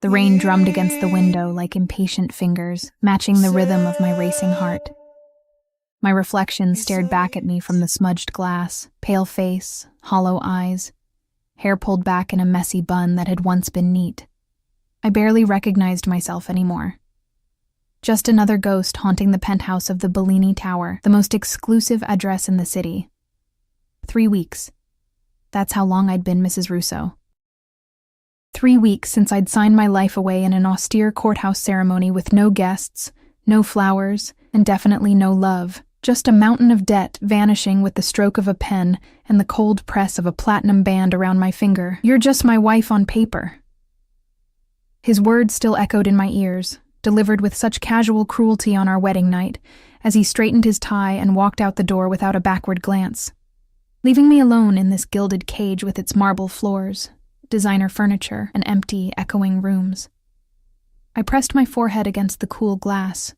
The rain drummed against the window like impatient fingers, matching the rhythm of my racing heart. My reflection stared back at me from the smudged glass, pale face, hollow eyes, hair pulled back in a messy bun that had once been neat. I barely recognized myself anymore. Just another ghost haunting the penthouse of the Bellini Tower, the most exclusive address in the city. 3 weeks. That's how long I'd been Mrs. Russo. 3 weeks since I'd signed my life away in an austere courthouse ceremony with no guests, no flowers, and definitely no love. Just a mountain of debt vanishing with the stroke of a pen and the cold press of a platinum band around my finger. You're just my wife on paper. His words still echoed in my ears, delivered with such casual cruelty on our wedding night, as he straightened his tie and walked out the door without a backward glance, leaving me alone in this gilded cage with its marble floors, designer furniture, and empty, echoing rooms. I pressed my forehead against the cool glass,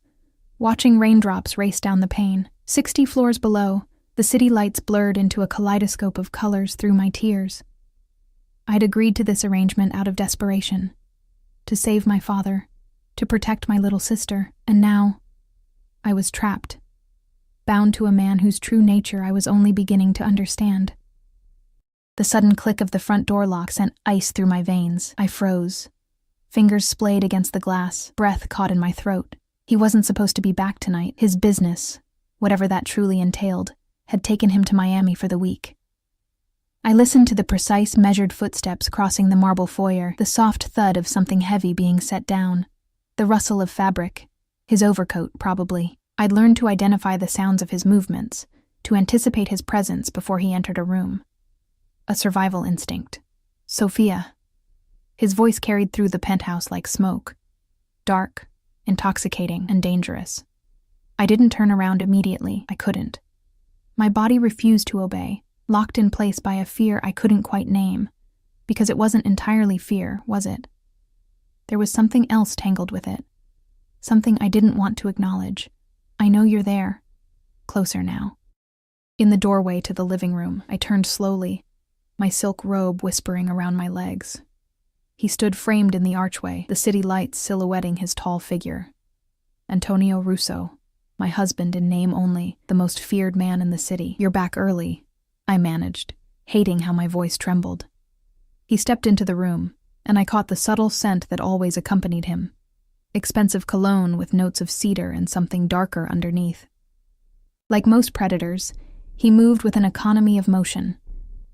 watching raindrops race down the pane. 60 floors below, the city lights blurred into a kaleidoscope of colors through my tears. I'd agreed to this arrangement out of desperation, to save my father, to protect my little sister, and now I was trapped, bound to a man whose true nature I was only beginning to understand. The sudden click of the front door lock sent ice through my veins. I froze. Fingers splayed against the glass, breath caught in my throat. He wasn't supposed to be back tonight. His business, whatever that truly entailed, had taken him to Miami for the week. I listened to the precise, measured footsteps crossing the marble foyer, the soft thud of something heavy being set down, the rustle of fabric, his overcoat, probably. I'd learned to identify the sounds of his movements, to anticipate his presence before he entered a room. A survival instinct. Sophia. His voice carried through the penthouse like smoke. Dark, intoxicating, and dangerous. I didn't turn around immediately. I couldn't. My body refused to obey, locked in place by a fear I couldn't quite name, because it wasn't entirely fear, was it? There was something else tangled with it, something I didn't want to acknowledge. I know you're there. Closer now. In the doorway to the living room, I turned slowly, my silk robe whispering around my legs. He stood framed in the archway, the city lights silhouetting his tall figure. Antonio Russo, my husband in name only, the most feared man in the city. You're back early, I managed, hating how my voice trembled. He stepped into the room, and I caught the subtle scent that always accompanied him. Expensive cologne with notes of cedar and something darker underneath. Like most predators, he moved with an economy of motion,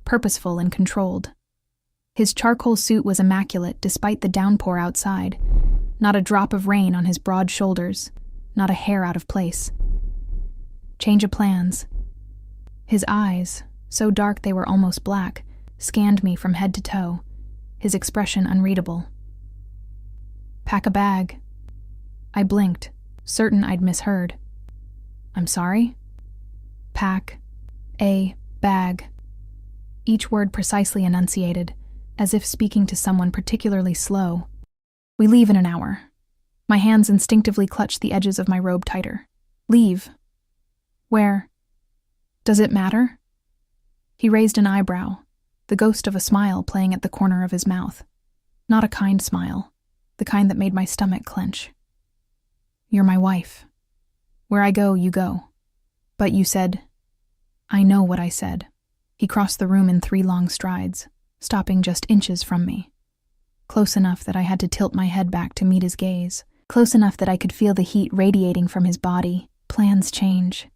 purposeful and controlled. His charcoal suit was immaculate despite the downpour outside, not a drop of rain on his broad shoulders, not a hair out of place. Change of plans. His eyes, so dark they were almost black, scanned me from head to toe, his expression unreadable. Pack a bag. I blinked, certain I'd misheard. I'm sorry? Pack a bag. Each word precisely enunciated, as if speaking to someone particularly slow. We leave in an hour. My hands instinctively clutched the edges of my robe tighter. Leave? Where? Does it matter? He raised an eyebrow, the ghost of a smile playing at the corner of his mouth. Not a kind smile, the kind that made my stomach clench. You're my wife. Where I go, you go. But you said... I know what I said. He crossed the room in 3 long strides, stopping just inches from me. Close enough that I had to tilt my head back to meet his gaze. Close enough that I could feel the heat radiating from his body. Plans change.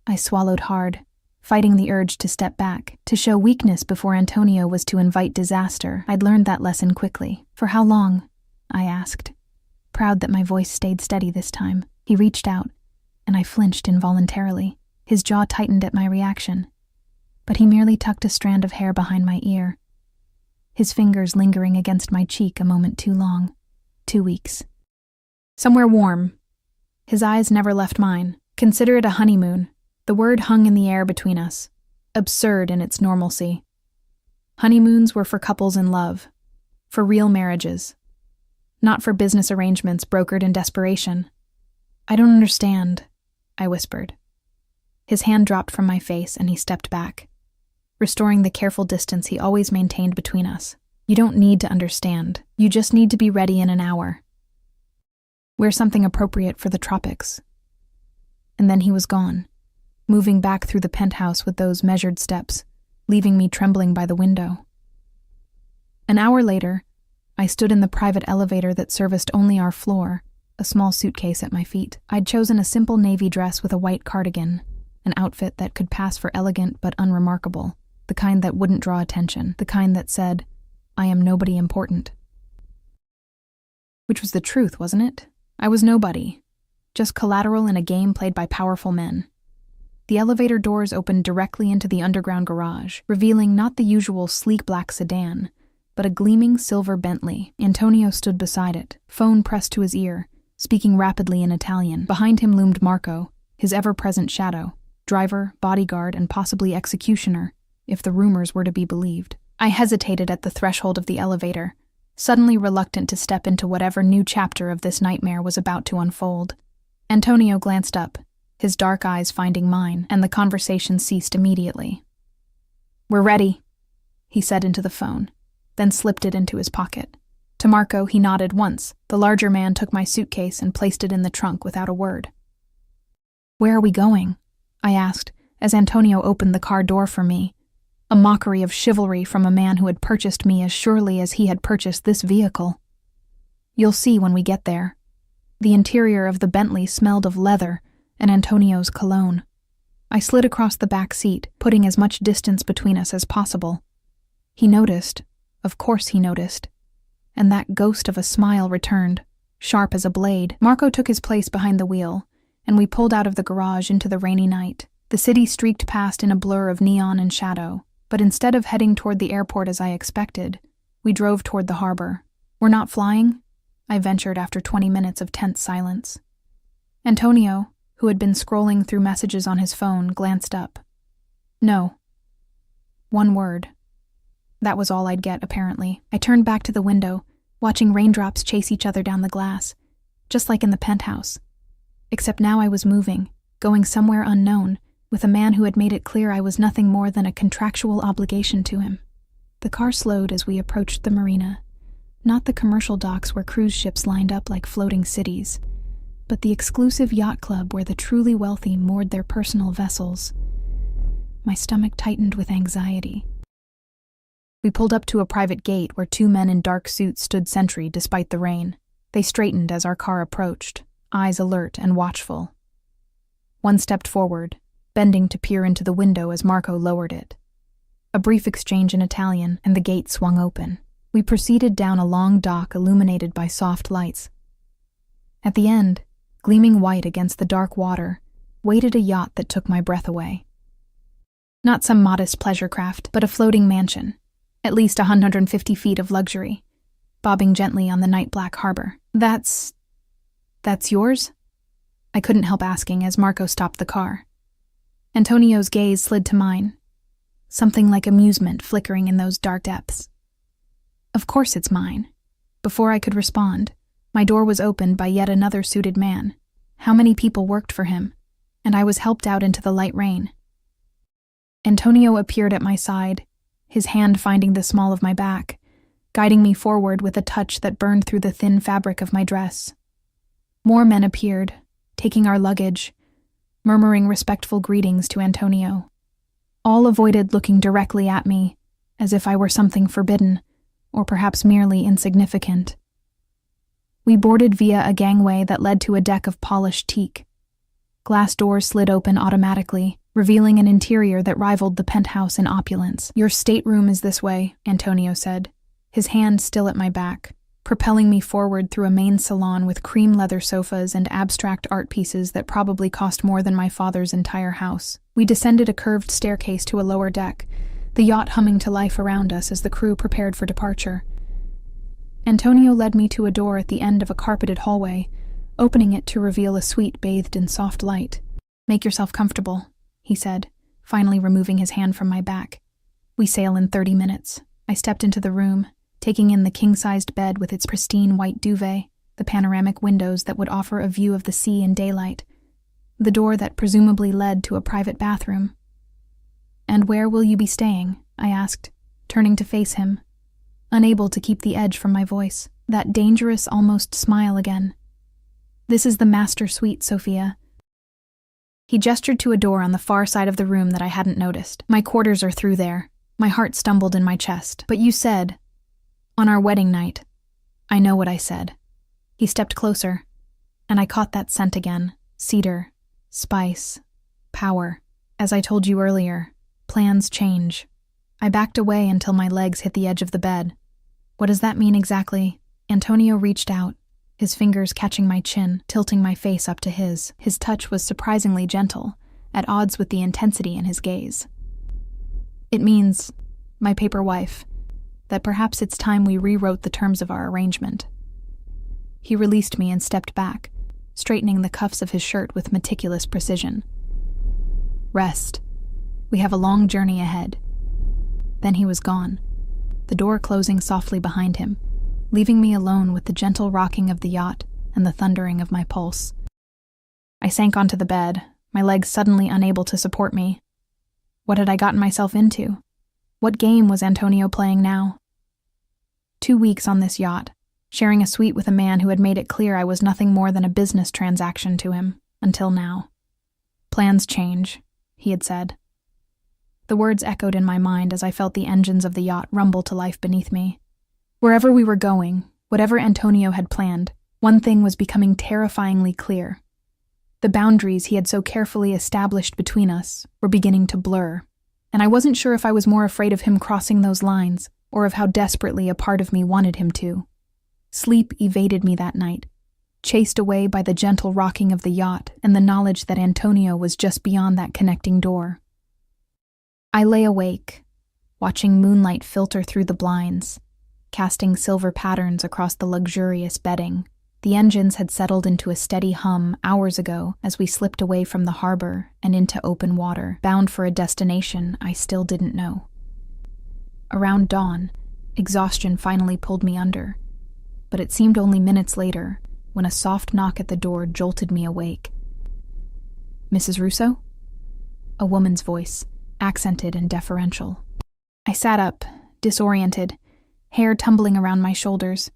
I swallowed hard, fighting the urge to step back, to show weakness before Antonio was to invite disaster. I'd learned that lesson quickly. For how long? I asked, proud that my voice stayed steady this time. He reached out, and I flinched involuntarily. His jaw tightened at my reaction, but he merely tucked a strand of hair behind my ear, his fingers lingering against my cheek a moment too long. 2 weeks. Somewhere warm. His eyes never left mine. Consider it a honeymoon. The word hung in the air between us, absurd in its normalcy. Honeymoons were for couples in love, for real marriages, not for business arrangements brokered in desperation. I don't understand, I whispered. His hand dropped from my face and he stepped back, restoring the careful distance he always maintained between us. You don't need to understand. You just need to be ready in an hour. Wear something appropriate for the tropics. And then he was gone, moving back through the penthouse with those measured steps, leaving me trembling by the window. An hour later, I stood in the private elevator that serviced only our floor, a small suitcase at my feet. I'd chosen a simple navy dress with a white cardigan, an outfit that could pass for elegant but unremarkable, the kind that wouldn't draw attention, the kind that said, "I am nobody important." Which was the truth, wasn't it? I was nobody, just collateral in a game played by powerful men. The elevator doors opened directly into the underground garage, revealing not the usual sleek black sedan, but a gleaming silver Bentley. Antonio stood beside it, phone pressed to his ear, speaking rapidly in Italian. Behind him loomed Marco, his ever-present shadow, driver, bodyguard, and possibly executioner, if the rumors were to be believed. I hesitated at the threshold of the elevator, suddenly reluctant to step into whatever new chapter of this nightmare was about to unfold. Antonio glanced up, his dark eyes finding mine, and the conversation ceased immediately. "We're ready," he said into the phone, then slipped it into his pocket. To Marco, he nodded once. The larger man took my suitcase and placed it in the trunk without a word. "Where are we going?" I asked, as Antonio opened the car door for me, a mockery of chivalry from a man who had purchased me as surely as he had purchased this vehicle. "You'll see when we get there." The interior of the Bentley smelled of leather and Antonio's cologne. I slid across the back seat, putting as much distance between us as possible. He noticed, of course he noticed, and that ghost of a smile returned, sharp as a blade. Marco took his place behind the wheel, and we pulled out of the garage into the rainy night. The city streaked past in a blur of neon and shadow, but instead of heading toward the airport as I expected, we drove toward the harbor. "We're not flying?" I ventured after 20 minutes of tense silence. Antonio, who had been scrolling through messages on his phone, glanced up. "No." One word. That was all I'd get, apparently. I turned back to the window, watching raindrops chase each other down the glass, just like in the penthouse. Except now I was moving, going somewhere unknown, with a man who had made it clear I was nothing more than a contractual obligation to him. The car slowed as we approached the marina, not the commercial docks where cruise ships lined up like floating cities, but the exclusive yacht club where the truly wealthy moored their personal vessels. My stomach tightened with anxiety. We pulled up to a private gate where 2 men in dark suits stood sentry despite the rain. They straightened as our car approached, eyes alert and watchful. One stepped forward, bending to peer into the window as Marco lowered it. A brief exchange in Italian, and the gate swung open. We proceeded down a long dock illuminated by soft lights. At the end, gleaming white against the dark water, waited a yacht that took my breath away. Not some modest pleasure craft, but a floating mansion, at least 150 feet of luxury, bobbing gently on the night-black harbor. That's yours?" I couldn't help asking as Marco stopped the car. Antonio's gaze slid to mine, something like amusement flickering in those dark depths. "Of course it's mine." Before I could respond, my door was opened by yet another suited man. How many people worked for him? And I was helped out into the light rain. Antonio appeared at my side, his hand finding the small of my back, guiding me forward with a touch that burned through the thin fabric of my dress. More men appeared, taking our luggage, murmuring respectful greetings to Antonio. All avoided looking directly at me, as if I were something forbidden, or perhaps merely insignificant. We boarded via a gangway that led to a deck of polished teak. Glass doors slid open automatically, revealing an interior that rivaled the penthouse in opulence. "Your stateroom is this way," Antonio said, his hand still at my back, propelling me forward through a main salon with cream leather sofas and abstract art pieces that probably cost more than my father's entire house. We descended a curved staircase to a lower deck, the yacht humming to life around us as the crew prepared for departure. Antonio led me to a door at the end of a carpeted hallway, opening it to reveal a suite bathed in soft light. "Make yourself comfortable," he said, finally removing his hand from my back. "We sail in 30 minutes. I stepped into the room, taking in the king-sized bed with its pristine white duvet, the panoramic windows that would offer a view of the sea in daylight, the door that presumably led to a private bathroom. "And where will you be staying?" I asked, turning to face him. unable to keep the edge from my voice, that dangerous, almost smile again. "This is the master suite, Sophia." He gestured to a door on the far side of the room that I hadn't noticed. "My quarters are through there." My heart stumbled in my chest. "But you said, on our wedding night." "I know what I said." He stepped closer, and I caught that scent again. Cedar, spice, power. "As I told you earlier, plans change." I backed away until my legs hit the edge of the bed. "What does that mean exactly?" Antonio reached out, his fingers catching my chin, tilting my face up to his. His touch was surprisingly gentle, at odds with the intensity in his gaze. "It means, my paper wife, that perhaps it's time we rewrote the terms of our arrangement." He released me and stepped back, straightening the cuffs of his shirt with meticulous precision. "Rest. We have a long journey ahead." Then he was gone, the door closing softly behind him, leaving me alone with the gentle rocking of the yacht and the thundering of my pulse. I sank onto the bed, my legs suddenly unable to support me. What had I gotten myself into? What game was Antonio playing now? 2 weeks on this yacht, sharing a suite with a man who had made it clear I was nothing more than a business transaction to him, until now. "Plans change," he had said. The words echoed in my mind as I felt the engines of the yacht rumble to life beneath me. Wherever we were going, whatever Antonio had planned, one thing was becoming terrifyingly clear. The boundaries he had so carefully established between us were beginning to blur, and I wasn't sure if I was more afraid of him crossing those lines or of how desperately a part of me wanted him to. Sleep evaded me that night, chased away by the gentle rocking of the yacht and the knowledge that Antonio was just beyond that connecting door. I lay awake, watching moonlight filter through the blinds, casting silver patterns across the luxurious bedding. The engines had settled into a steady hum hours ago as we slipped away from the harbor and into open water, bound for a destination I still didn't know. Around dawn, exhaustion finally pulled me under, but it seemed only minutes later when a soft knock at the door jolted me awake. "Mrs. Russo?" A woman's voice, accented and deferential. I sat up, disoriented, hair tumbling around my shoulders.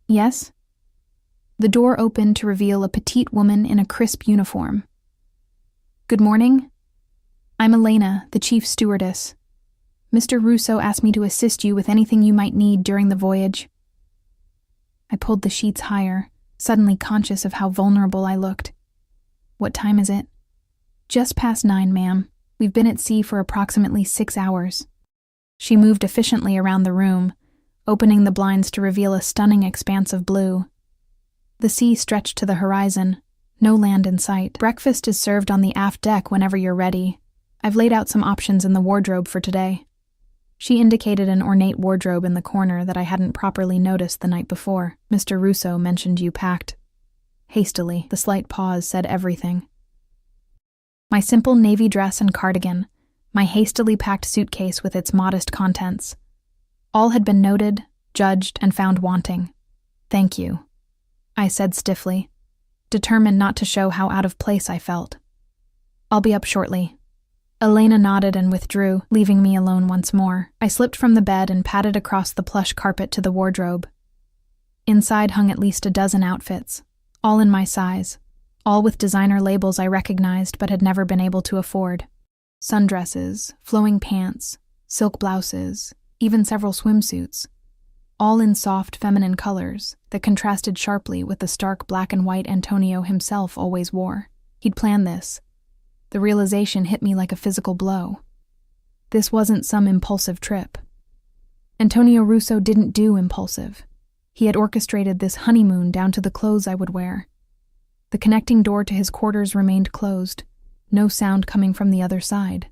"Yes?" The door opened to reveal a petite woman in a crisp uniform. "Good morning. I'm Elena, the chief stewardess. Mr. Russo asked me to assist you with anything you might need during the voyage." I pulled the sheets higher, suddenly conscious of how vulnerable I looked. "What time is it?" "Just past 9, ma'am. We've been at sea for approximately 6 hours." She moved efficiently around the room, opening the blinds to reveal a stunning expanse of blue. The sea stretched to the horizon, no land in sight. "Breakfast is served on the aft deck whenever you're ready. I've laid out some options in the wardrobe for today." She indicated an ornate wardrobe in the corner that I hadn't properly noticed the night before. "Mr. Russo mentioned you packed." Hastily, the slight pause said everything. My simple navy dress and cardigan, my hastily packed suitcase with its modest contents. All had been noted, judged, and found wanting. "Thank you," I said stiffly, determined not to show how out of place I felt. "I'll be up shortly." Elena nodded and withdrew, leaving me alone once more. I slipped from the bed and padded across the plush carpet to the wardrobe. Inside hung at least a dozen outfits, all in my size, all with designer labels I recognized but had never been able to afford. Sundresses, flowing pants, silk blouses, even several swimsuits, all in soft feminine colors that contrasted sharply with the stark black and white Antonio himself always wore. He'd planned this. The realization hit me like a physical blow. This wasn't some impulsive trip. Antonio Russo didn't do impulsive. He had orchestrated this honeymoon down to the clothes I would wear. The connecting door to his quarters remained closed, no sound coming from the other side.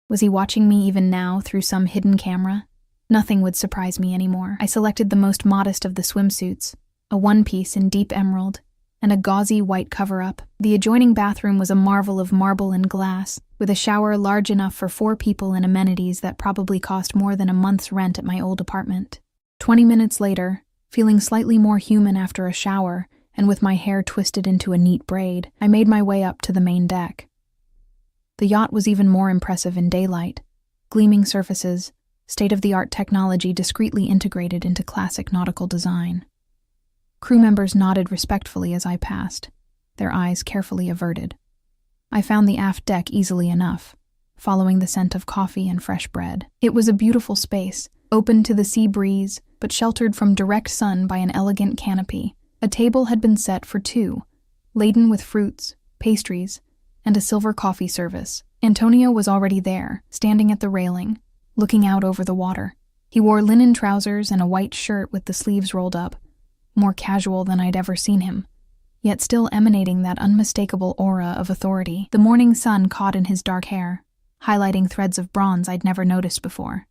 Was he watching me even now through some hidden camera? Nothing would surprise me anymore. I selected the most modest of the swimsuits, a one-piece in deep emerald, and a gauzy white cover-up. The adjoining bathroom was a marvel of marble and glass, with a shower large enough for 4 people and amenities that probably cost more than a month's rent at my old apartment. 20 minutes later, feeling slightly more human after a shower, and with my hair twisted into a neat braid, I made my way up to the main deck. The yacht was even more impressive in daylight. Gleaming surfaces, state-of-the-art technology discreetly integrated into classic nautical design. Crew members nodded respectfully as I passed, their eyes carefully averted. I found the aft deck easily enough, following the scent of coffee and fresh bread. It was a beautiful space, open to the sea breeze, but sheltered from direct sun by an elegant canopy. A table had been set for two, laden with fruits, pastries, and a silver coffee service. Antonio was already there, standing at the railing, looking out over the water. He wore linen trousers and a white shirt with the sleeves rolled up, more casual than I'd ever seen him, yet still emanating that unmistakable aura of authority. The morning sun caught in his dark hair, highlighting threads of bronze I'd never noticed before.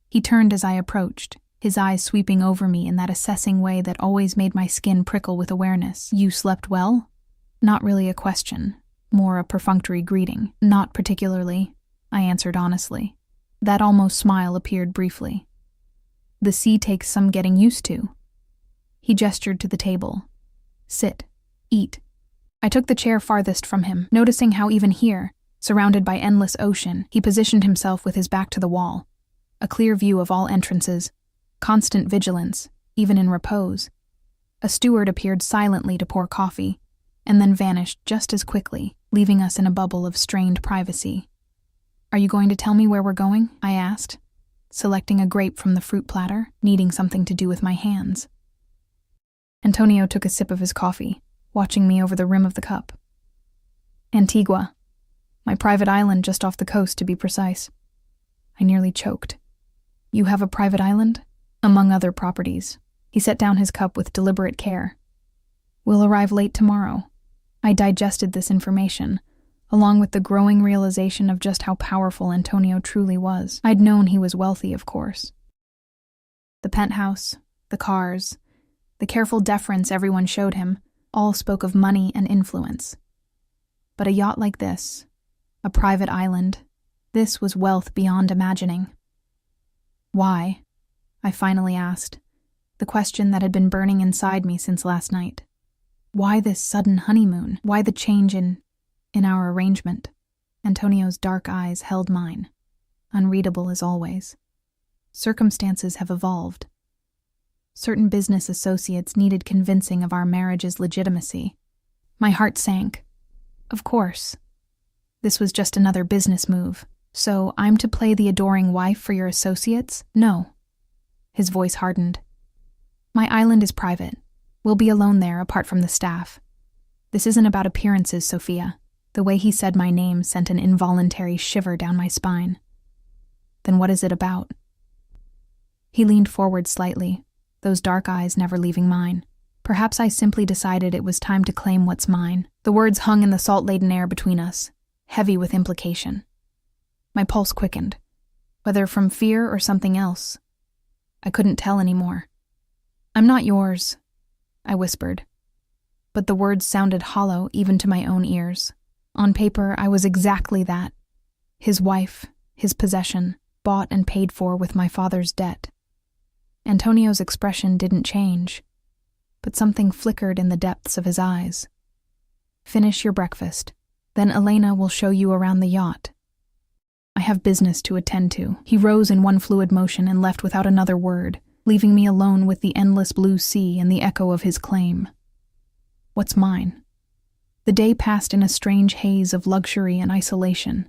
He turned as I approached, his eyes sweeping over me in that assessing way that always made my skin prickle with awareness. "You slept well?" Not really a question, more a perfunctory greeting. "Not particularly," I answered honestly. That almost smile appeared briefly. "The sea takes some getting used to." He gestured to the table. "Sit. Eat." I took the chair farthest from him, noticing how even here, surrounded by endless ocean, he positioned himself with his back to the wall. A clear view of all entrances, constant vigilance, even in repose. A steward appeared silently to pour coffee, and then vanished just as quickly, leaving us in a bubble of strained privacy. "Are you going to tell me where we're going?" I asked, selecting a grape from the fruit platter, needing something to do with my hands. Antonio took a sip of his coffee, watching me over the rim of the cup. "Antigua. My private island just off the coast, to be precise." I nearly choked. "You have a private island?" "Among other properties." He set down his cup with deliberate care. "We'll arrive late tomorrow." I digested this information, along with the growing realization of just how powerful Antonio truly was. I'd known he was wealthy, of course. The penthouse, the cars, the careful deference everyone showed him, all spoke of money and influence. But a yacht like this, a private island, this was wealth beyond imagining. "Why?" I finally asked, the question that had been burning inside me since last night. Why this sudden honeymoon? Why the change in our arrangement? Antonio's dark eyes held mine, unreadable as always. Circumstances have evolved. Certain business associates needed convincing of our marriage's legitimacy. My heart sank. Of course. This was just another business move. "So I'm to play the adoring wife for your associates?" "No." His voice hardened. "My island is private. We'll be alone there, apart from the staff. This isn't about appearances, Sophia." The way he said my name sent an involuntary shiver down my spine. "Then what is it about?" He leaned forward slightly, those dark eyes never leaving mine. Perhaps I simply decided it was time to claim what's mine. The words hung in the salt-laden air between us, heavy with implication. My pulse quickened, whether from fear or something else. I couldn't tell anymore. "I'm not yours," I whispered. But the words sounded hollow even to my own ears. On paper, I was exactly that. His wife, his possession, bought and paid for with my father's debt. Antonio's expression didn't change, but something flickered in the depths of his eyes. "Finish your breakfast, then Elena will show you around the yacht. I have business to attend to." He rose in one fluid motion and left without another word, leaving me alone with the endless blue sea and the echo of his claim. What's mine? The day passed in a strange haze of luxury and isolation.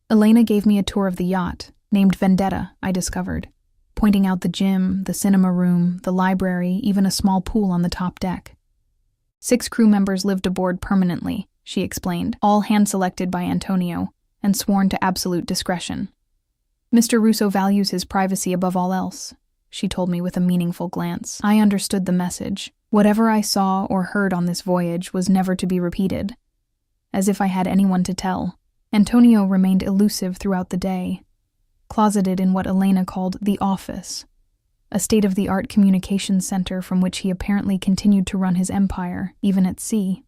Elena gave me a tour of the yacht, named Vendetta, I discovered, pointing out the gym, the cinema room, the library, even a small pool on the top deck. 6 crew members lived aboard permanently, she explained, all hand-selected by Antonio and sworn to absolute discretion. "Mr. Russo values his privacy above all else," she told me with a meaningful glance. I understood the message. Whatever I saw or heard on this voyage was never to be repeated. As if I had anyone to tell. Antonio remained elusive throughout the day, closeted in what Elena called the office, a state-of-the-art communications center from which he apparently continued to run his empire, even at sea.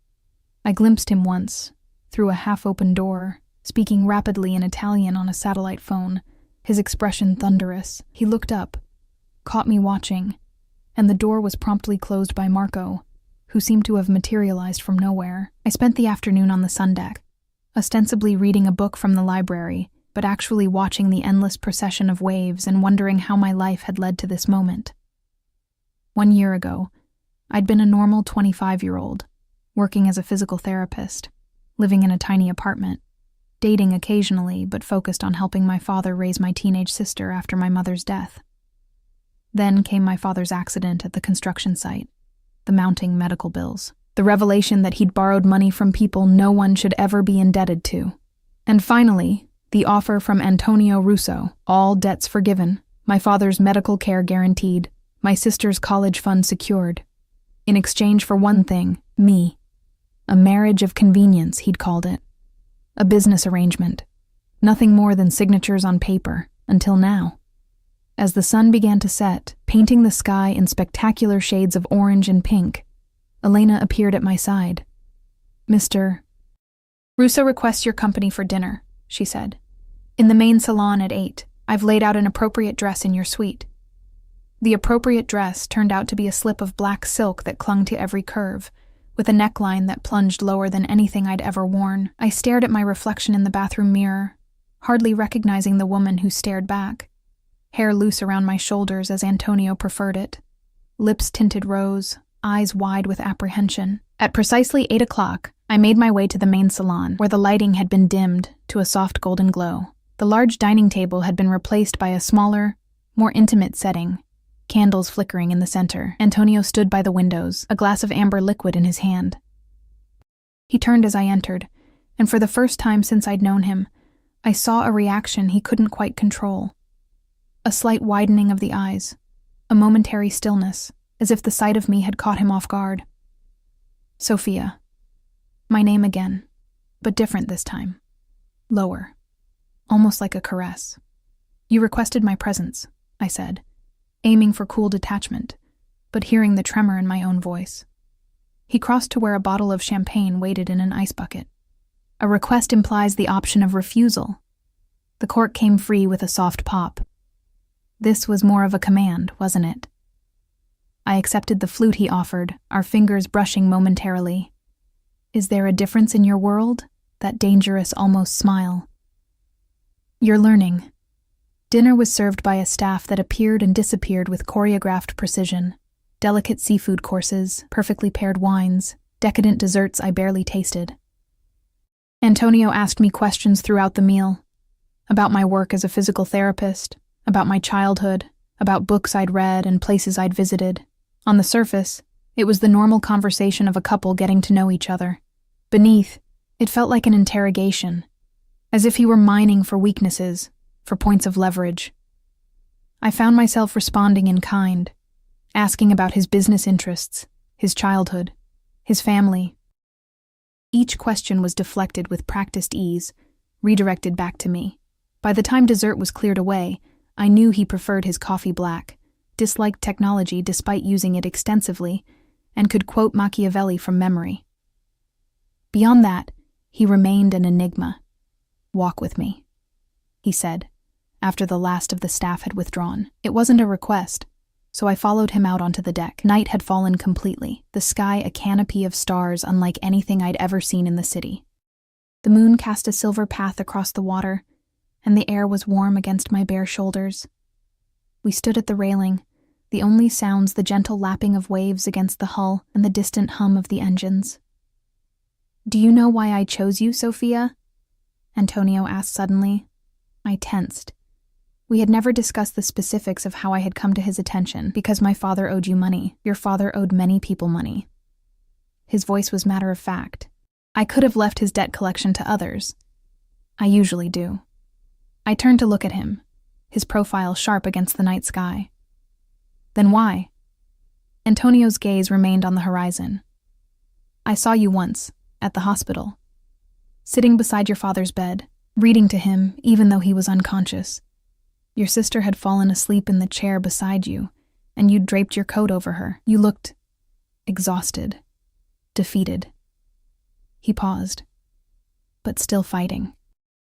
I glimpsed him once, through a half-open door, speaking rapidly in Italian on a satellite phone, his expression thunderous. He looked up, caught me watching, and the door was promptly closed by Marco, who seemed to have materialized from nowhere. I spent the afternoon on the sun deck, ostensibly reading a book from the library, but actually watching the endless procession of waves and wondering how my life had led to this moment. 1 year ago, I'd been a normal 25-year-old, working as a physical therapist, living in a tiny apartment, dating occasionally but focused on helping my father raise my teenage sister after my mother's death. Then came my father's accident at the construction site, the mounting medical bills, the revelation that he'd borrowed money from people no one should ever be indebted to, and finally, the offer from Antonio Russo, all debts forgiven, my father's medical care guaranteed, my sister's college fund secured. In exchange for one thing, me. A marriage of convenience, he'd called it. A business arrangement. Nothing more than signatures on paper, until now. As the sun began to set, painting the sky in spectacular shades of orange and pink, Elena appeared at my side. Mr. Russo requests your company for dinner, she said. In the main salon at 8, I've laid out an appropriate dress in your suite. The appropriate dress turned out to be a slip of black silk that clung to every curve, with a neckline that plunged lower than anything I'd ever worn. I stared at my reflection in the bathroom mirror, hardly recognizing the woman who stared back. Hair loose around my shoulders as Antonio preferred it. Lips tinted rose, eyes wide with apprehension. At precisely 8 o'clock, I made my way to the main salon, where the lighting had been dimmed to a soft golden glow. The large dining table had been replaced by a smaller, more intimate setting, candles flickering in the center. Antonio stood by the windows, a glass of amber liquid in his hand. He turned as I entered, and for the first time since I'd known him, I saw a reaction he couldn't quite control. A slight widening of the eyes, a momentary stillness, as if the sight of me had caught him off guard. Sophia. My name again, but different this time. Lower. Almost like a caress. You requested my presence, I said, aiming for cool detachment, but hearing the tremor in my own voice. He crossed to where a bottle of champagne waited in an ice bucket. A request implies the option of refusal. The cork came free with a soft pop. This was more of a command, wasn't it? I accepted the flute he offered, our fingers brushing momentarily. Is there a difference in your world? That dangerous almost smile. You're learning. Dinner was served by a staff that appeared and disappeared with choreographed precision. Delicate seafood courses, perfectly paired wines, decadent desserts I barely tasted. Antonio asked me questions throughout the meal. About my work as a physical therapist, about my childhood, about books I'd read and places I'd visited. On the surface, it was the normal conversation of a couple getting to know each other. Beneath, it felt like an interrogation, as if he were mining for weaknesses, for points of leverage. I found myself responding in kind, asking about his business interests, his childhood, his family. Each question was deflected with practiced ease, redirected back to me. By the time dessert was cleared away, I knew he preferred his coffee black, disliked technology despite using it extensively, and could quote Machiavelli from memory. Beyond that, he remained an enigma. Walk with me, he said, after the last of the staff had withdrawn. It wasn't a request, so I followed him out onto the deck. Night had fallen completely, the sky a canopy of stars unlike anything I'd ever seen in the city. The moon cast a silver path across the water, and the air was warm against my bare shoulders. We stood at the railing, the only sounds the gentle lapping of waves against the hull and the distant hum of the engines. Do you know why I chose you, Sophia? Antonio asked suddenly. I tensed. We had never discussed the specifics of how I had come to his attention. Because my father owed you money. Your father owed many people money. His voice was matter of fact. I could have left his debt collection to others. I usually do. I turned to look at him, his profile sharp against the night sky. Then why? Antonio's gaze remained on the horizon. I saw you once, at the hospital, sitting beside your father's bed, reading to him even though he was unconscious. Your sister had fallen asleep in the chair beside you, and you'd draped your coat over her. You looked exhausted, defeated. He paused, but still fighting.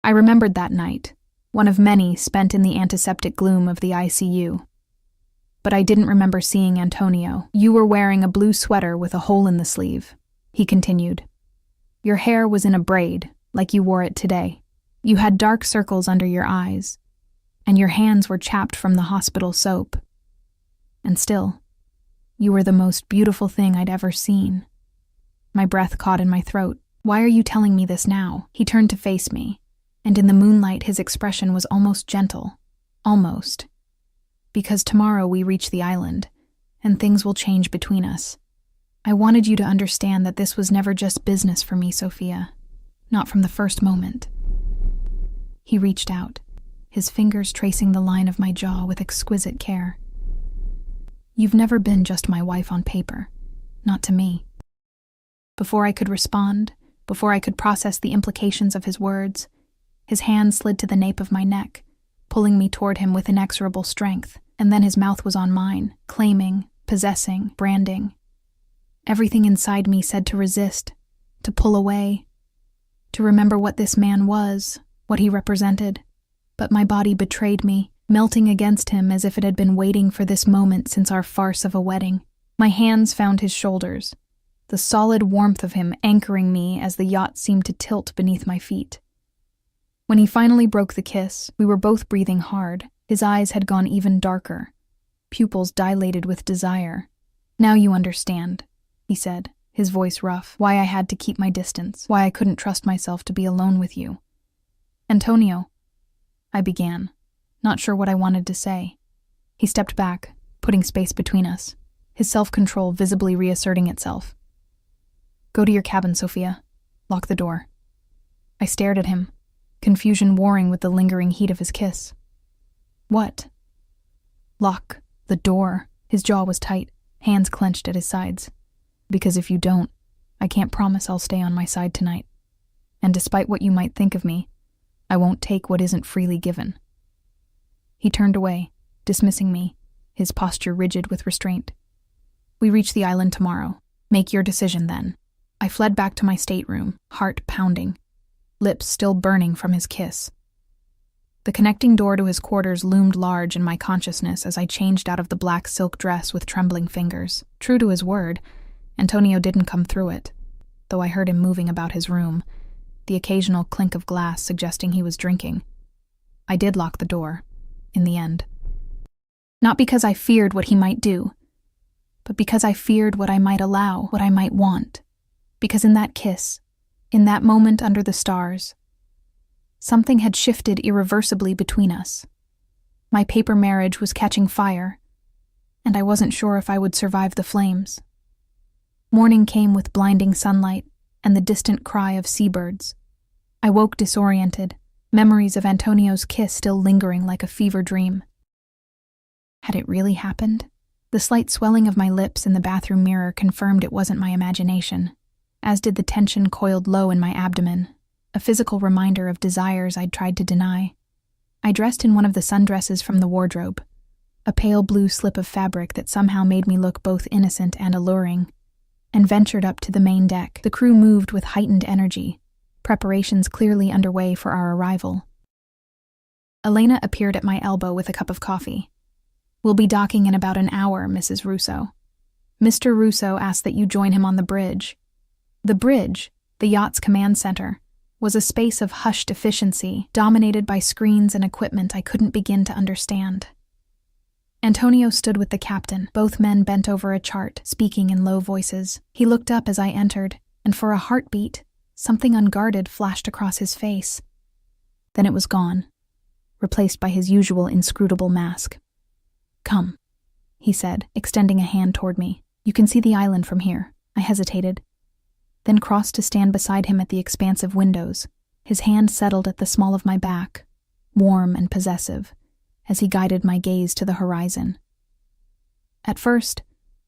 I remembered that night, one of many spent in the antiseptic gloom of the ICU. But I didn't remember seeing Antonio. You were wearing a blue sweater with a hole in the sleeve, he continued. Your hair was in a braid, like you wore it today. You had dark circles under your eyes, and your hands were chapped from the hospital soap. And still, you were the most beautiful thing I'd ever seen. My breath caught in my throat. Why are you telling me this now? He turned to face me, and in the moonlight his expression was almost gentle. Almost. Because tomorrow we reach the island, and things will change between us. I wanted you to understand that this was never just business for me, Sophia. Not from the first moment. He reached out, his fingers tracing the line of my jaw with exquisite care. You've never been just my wife on paper. Not to me. Before I could respond, before I could process the implications of his words, his hand slid to the nape of my neck, pulling me toward him with inexorable strength, and then his mouth was on mine, claiming, possessing, branding. Everything inside me said to resist, to pull away, to remember what this man was, what he represented. But my body betrayed me, melting against him as if it had been waiting for this moment since our farce of a wedding. My hands found his shoulders, the solid warmth of him anchoring me as the yacht seemed to tilt beneath my feet. When he finally broke the kiss, we were both breathing hard. His eyes had gone even darker, pupils dilated with desire. Now you understand, he said, his voice rough, why I had to keep my distance, why I couldn't trust myself to be alone with you. Antonio, I began, not sure what I wanted to say. He stepped back, putting space between us, his self-control visibly reasserting itself. Go to your cabin, Sophia. Lock the door. I stared at him, confusion warring with the lingering heat of his kiss. What? Lock the door. His jaw was tight, hands clenched at his sides. Because if you don't, I can't promise I'll stay on my side tonight. And despite what you might think of me, I won't take what isn't freely given. He turned away, dismissing me, his posture rigid with restraint. We reach the island tomorrow. Make your decision then. I fled back to my stateroom, heart pounding, lips still burning from his kiss. The connecting door to his quarters loomed large in my consciousness as I changed out of the black silk dress with trembling fingers. True to his word, Antonio didn't come through it, though I heard him moving about his room, the occasional clink of glass suggesting he was drinking. I did lock the door, in the end. Not because I feared what he might do, but because I feared what I might allow, what I might want. Because in that kiss, in that moment under the stars, something had shifted irreversibly between us. My paper marriage was catching fire, and I wasn't sure if I would survive the flames. Morning came with blinding sunlight and the distant cry of seabirds. I woke disoriented, memories of Antonio's kiss still lingering like a fever dream. Had it really happened? The slight swelling of my lips in the bathroom mirror confirmed it wasn't my imagination, as did the tension coiled low in my abdomen, a physical reminder of desires I'd tried to deny. I dressed in one of the sundresses from the wardrobe, a pale blue slip of fabric that somehow made me look both innocent and alluring, and ventured up to the main deck. The crew moved with heightened energy, preparations clearly underway for our arrival. Elena appeared at my elbow with a cup of coffee. We'll be docking in about an hour, Mrs. Russo. Mr. Russo asked that you join him on the bridge. The bridge, the yacht's command center, was a space of hushed efficiency, dominated by screens and equipment I couldn't begin to understand. Antonio stood with the captain, both men bent over a chart, speaking in low voices. He looked up as I entered, and for a heartbeat, something unguarded flashed across his face. Then it was gone, replaced by his usual inscrutable mask. Come, he said, extending a hand toward me. You can see the island from here. I hesitated, then crossed to stand beside him at the expansive windows. His hand settled at the small of my back, warm and possessive, as he guided my gaze to the horizon. At first,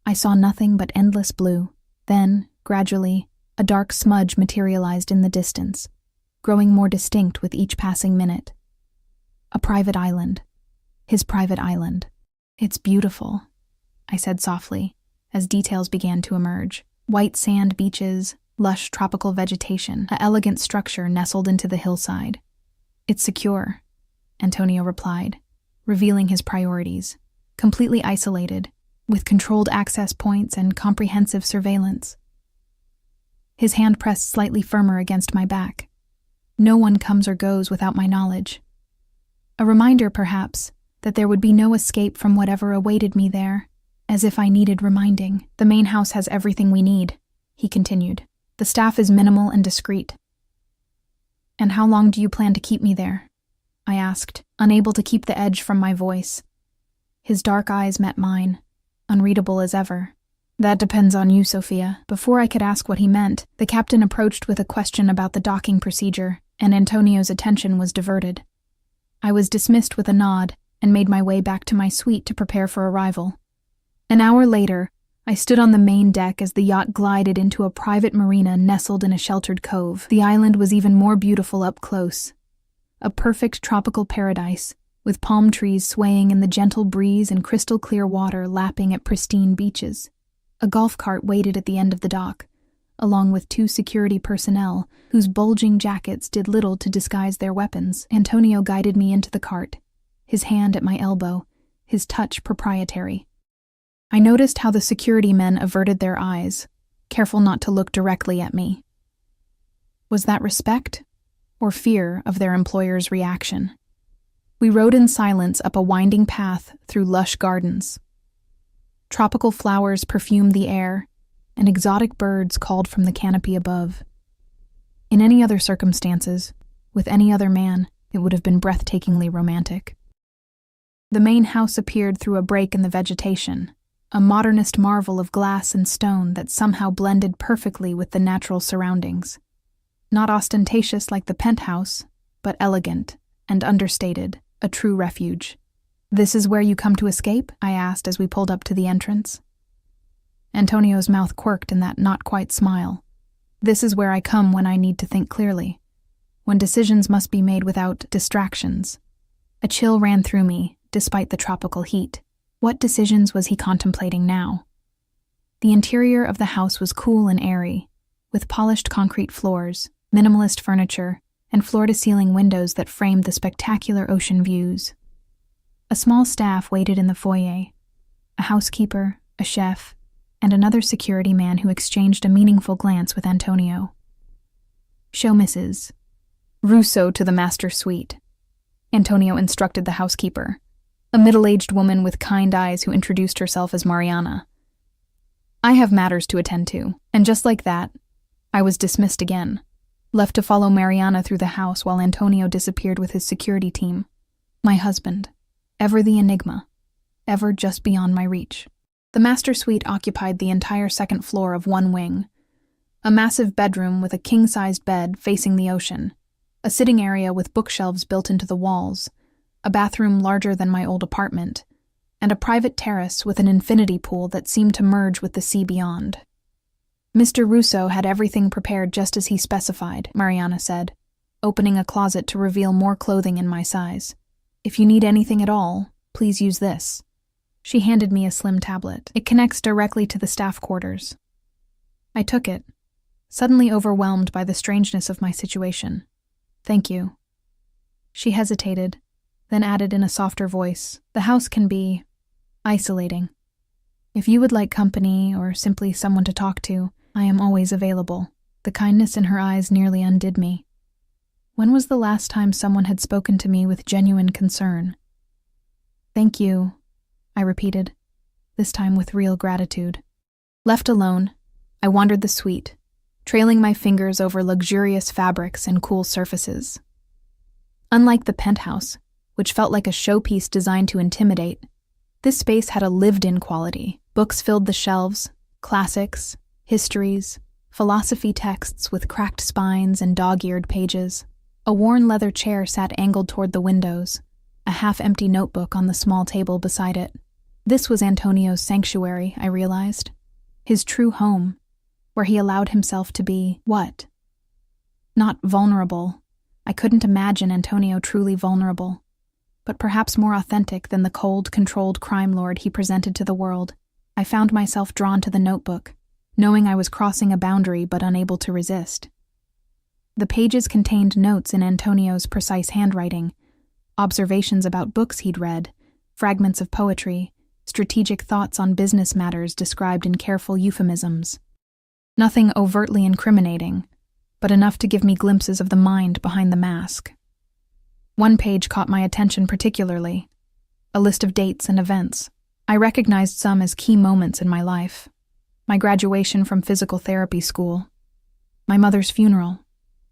I saw nothing but endless blue. Then, gradually, a dark smudge materialized in the distance, growing more distinct with each passing minute. A private island. His private island. It's beautiful, I said softly, as details began to emerge. White sand beaches, lush tropical vegetation, an elegant structure nestled into the hillside. It's secure, Antonio replied, revealing his priorities. Completely isolated, with controlled access points and comprehensive surveillance. His hand pressed slightly firmer against my back. No one comes or goes without my knowledge. A reminder, perhaps, that there would be no escape from whatever awaited me there, as if I needed reminding. The main house has everything we need, he continued. The staff is minimal and discreet. And how long do you plan to keep me there? I asked, unable to keep the edge from my voice. His dark eyes met mine, unreadable as ever. That depends on you, Sophia. Before I could ask what he meant, the captain approached with a question about the docking procedure, and Antonio's attention was diverted. I was dismissed with a nod and made my way back to my suite to prepare for arrival. An hour later, I stood on the main deck as the yacht glided into a private marina nestled in a sheltered cove. The island was even more beautiful up close. A perfect tropical paradise, with palm trees swaying in the gentle breeze and crystal clear water lapping at pristine beaches. A golf cart waited at the end of the dock, along with 2 security personnel whose bulging jackets did little to disguise their weapons. Antonio guided me into the cart, his hand at my elbow, his touch proprietary. I noticed how the security men averted their eyes, careful not to look directly at me. Was that respect or fear of their employer's reaction? We rode in silence up a winding path through lush gardens. Tropical flowers perfumed the air, and exotic birds called from the canopy above. In any other circumstances, with any other man, it would have been breathtakingly romantic. The main house appeared through a break in the vegetation, a modernist marvel of glass and stone that somehow blended perfectly with the natural surroundings. Not ostentatious like the penthouse, but elegant and understated, a true refuge. "This is where you come to escape?" I asked as we pulled up to the entrance. Antonio's mouth quirked in that not-quite smile. "This is where I come when I need to think clearly, when decisions must be made without distractions." A chill ran through me, despite the tropical heat. What decisions was he contemplating now? The interior of the house was cool and airy, with polished concrete floors, minimalist furniture, and floor-to-ceiling windows that framed the spectacular ocean views. A small staff waited in the foyer, a housekeeper, a chef, and another security man who exchanged a meaningful glance with Antonio. "Show Mrs. Russo to the master suite," Antonio instructed the housekeeper, a middle-aged woman with kind eyes who introduced herself as Mariana. "I have matters to attend to," and just like that, I was dismissed again, left to follow Mariana through the house while Antonio disappeared with his security team. My husband, ever the enigma, ever just beyond my reach. The master suite occupied the entire second floor of one wing, a massive bedroom with a king-sized bed facing the ocean, a sitting area with bookshelves built into the walls, a bathroom larger than my old apartment, and a private terrace with an infinity pool that seemed to merge with the sea beyond. "Mr. Russo had everything prepared just as he specified," Mariana said, opening a closet to reveal more clothing in my size. "If you need anything at all, please use this." She handed me a slim tablet. "It connects directly to the staff quarters." I took it, suddenly overwhelmed by the strangeness of my situation. "Thank you." She hesitated, then added in a softer voice, "The house can be isolating. If you would like company or simply someone to talk to, I am always available." The kindness in her eyes nearly undid me. When was the last time someone had spoken to me with genuine concern? "Thank you," I repeated, this time with real gratitude. Left alone, I wandered the suite, trailing my fingers over luxurious fabrics and cool surfaces. Unlike the penthouse, which felt like a showpiece designed to intimidate, this space had a lived-in quality. Books filled the shelves, classics, histories, philosophy texts with cracked spines and dog-eared pages. A worn leather chair sat angled toward the windows, a half-empty notebook on the small table beside it. This was Antonio's sanctuary, I realized. His true home, where he allowed himself to be, what? Not vulnerable. I couldn't imagine Antonio truly vulnerable, but perhaps more authentic than the cold, controlled crime lord he presented to the world. I found myself drawn to the notebook, knowing I was crossing a boundary but unable to resist. The pages contained notes in Antonio's precise handwriting, observations about books he'd read, fragments of poetry, strategic thoughts on business matters described in careful euphemisms. Nothing overtly incriminating, but enough to give me glimpses of the mind behind the mask. One page caught my attention particularly, a list of dates and events. I recognized some as key moments in my life. My graduation from physical therapy school, my mother's funeral,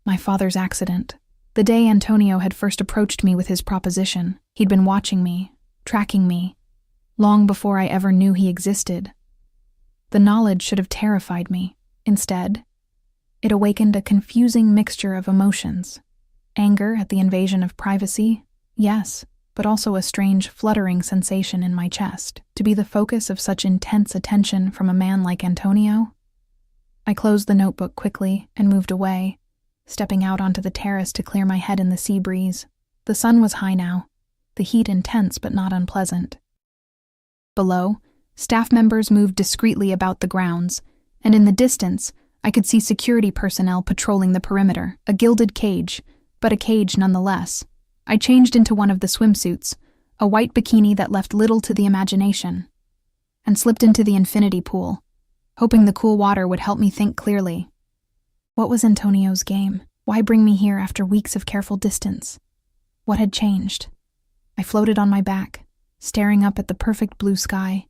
my father's accident. The day Antonio had first approached me with his proposition, he'd been watching me, tracking me, long before I ever knew he existed. The knowledge should have terrified me. Instead, it awakened a confusing mixture of emotions. Anger at the invasion of privacy, yes, but also a strange fluttering sensation in my chest. To be the focus of such intense attention from a man like Antonio? I closed the notebook quickly and moved away, stepping out onto the terrace to clear my head in the sea breeze. The sun was high now, the heat intense but not unpleasant. Below, staff members moved discreetly about the grounds, and in the distance, I could see security personnel patrolling the perimeter, a gilded cage, but a cage nonetheless. I changed into one of the swimsuits, a white bikini that left little to the imagination, and slipped into the infinity pool, hoping the cool water would help me think clearly. What was Antonio's game? Why bring me here after weeks of careful distance? What had changed? I floated on my back, staring up at the perfect blue sky,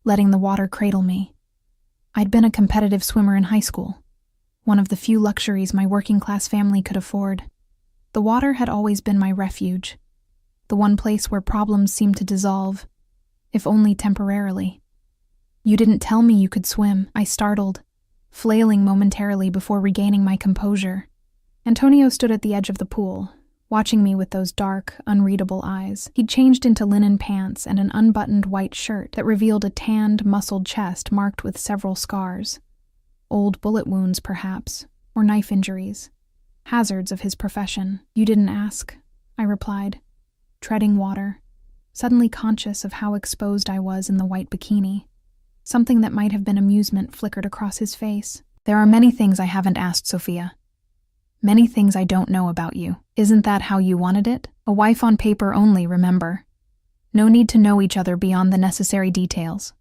letting the water cradle me. I'd been a competitive swimmer in high school, one of the few luxuries my working-class family could afford. The water had always been my refuge, the one place where problems seemed to dissolve, if only temporarily. You didn't tell me you could swim, I startled, flailing momentarily before regaining my composure. Antonio stood at the edge of the pool, watching me with those dark, unreadable eyes. He'd changed into linen pants and an unbuttoned white shirt that revealed a tanned, muscled chest marked with several scars. Old bullet wounds, perhaps, or knife injuries. Hazards of his profession. You didn't ask, I replied, treading water, suddenly conscious of how exposed I was in the white bikini. Something that might have been amusement flickered across his face. There are many things I haven't asked, Sophia. Many things I don't know about you. Isn't that how you wanted it? A wife on paper only, remember. No need to know each other beyond the necessary details.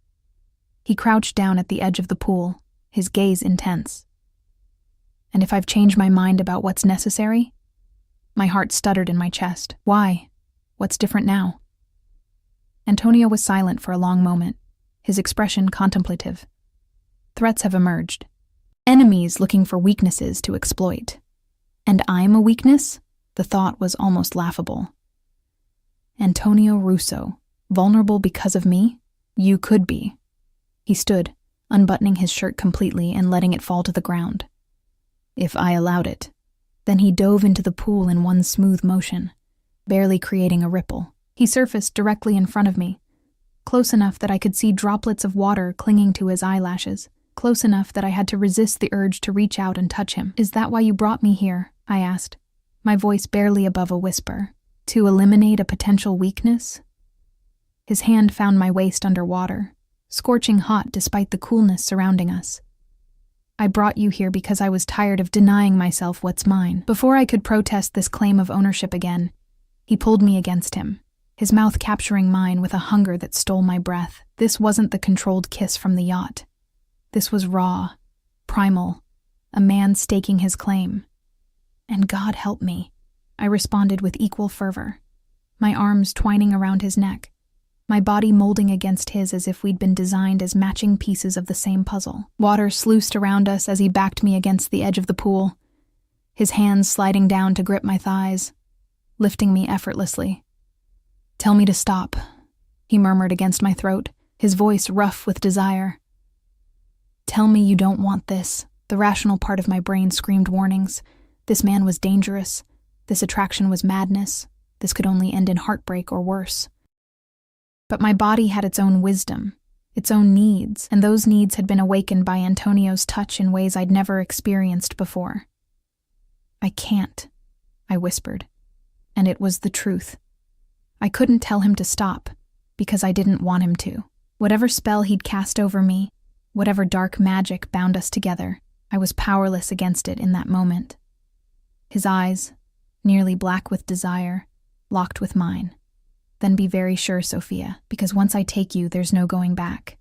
He crouched down at the edge of the pool, his gaze intense. And if I've changed my mind about what's necessary? My heart stuttered in my chest. Why? What's different now? Antonio was silent for a long moment, his expression contemplative. Threats have emerged. Enemies looking for weaknesses to exploit. And I'm a weakness? The thought was almost laughable. Antonio Russo, vulnerable because of me? You could be. He stood, unbuttoning his shirt completely and letting it fall to the ground. If I allowed it. Then he dove into the pool in one smooth motion, barely creating a ripple. He surfaced directly in front of me, close enough that I could see droplets of water clinging to his eyelashes, close enough that I had to resist the urge to reach out and touch him. Is that why you brought me here? I asked, my voice barely above a whisper. To eliminate a potential weakness? His hand found my waist underwater, scorching hot despite the coolness surrounding us. I brought you here because I was tired of denying myself what's mine. Before I could protest this claim of ownership again, he pulled me against him, his mouth capturing mine with a hunger that stole my breath. This wasn't the controlled kiss from the yacht. This was raw, primal, a man staking his claim. And God help me, I responded with equal fervor, my arms twining around his neck, my body molding against his as if we'd been designed as matching pieces of the same puzzle. Water sluiced around us as he backed me against the edge of the pool, his hands sliding down to grip my thighs, lifting me effortlessly. Tell me to stop, he murmured against my throat, his voice rough with desire. Tell me you don't want this. The rational part of my brain screamed warnings. This man was dangerous. This attraction was madness. This could only end in heartbreak or worse. But my body had its own wisdom, its own needs, and those needs had been awakened by Antonio's touch in ways I'd never experienced before. I can't, I whispered, and it was the truth. I couldn't tell him to stop, because I didn't want him to. Whatever spell he'd cast over me, whatever dark magic bound us together, I was powerless against it in that moment. His eyes, nearly black with desire, locked with mine. Then be very sure, Sophia, because once I take you, there's no going back.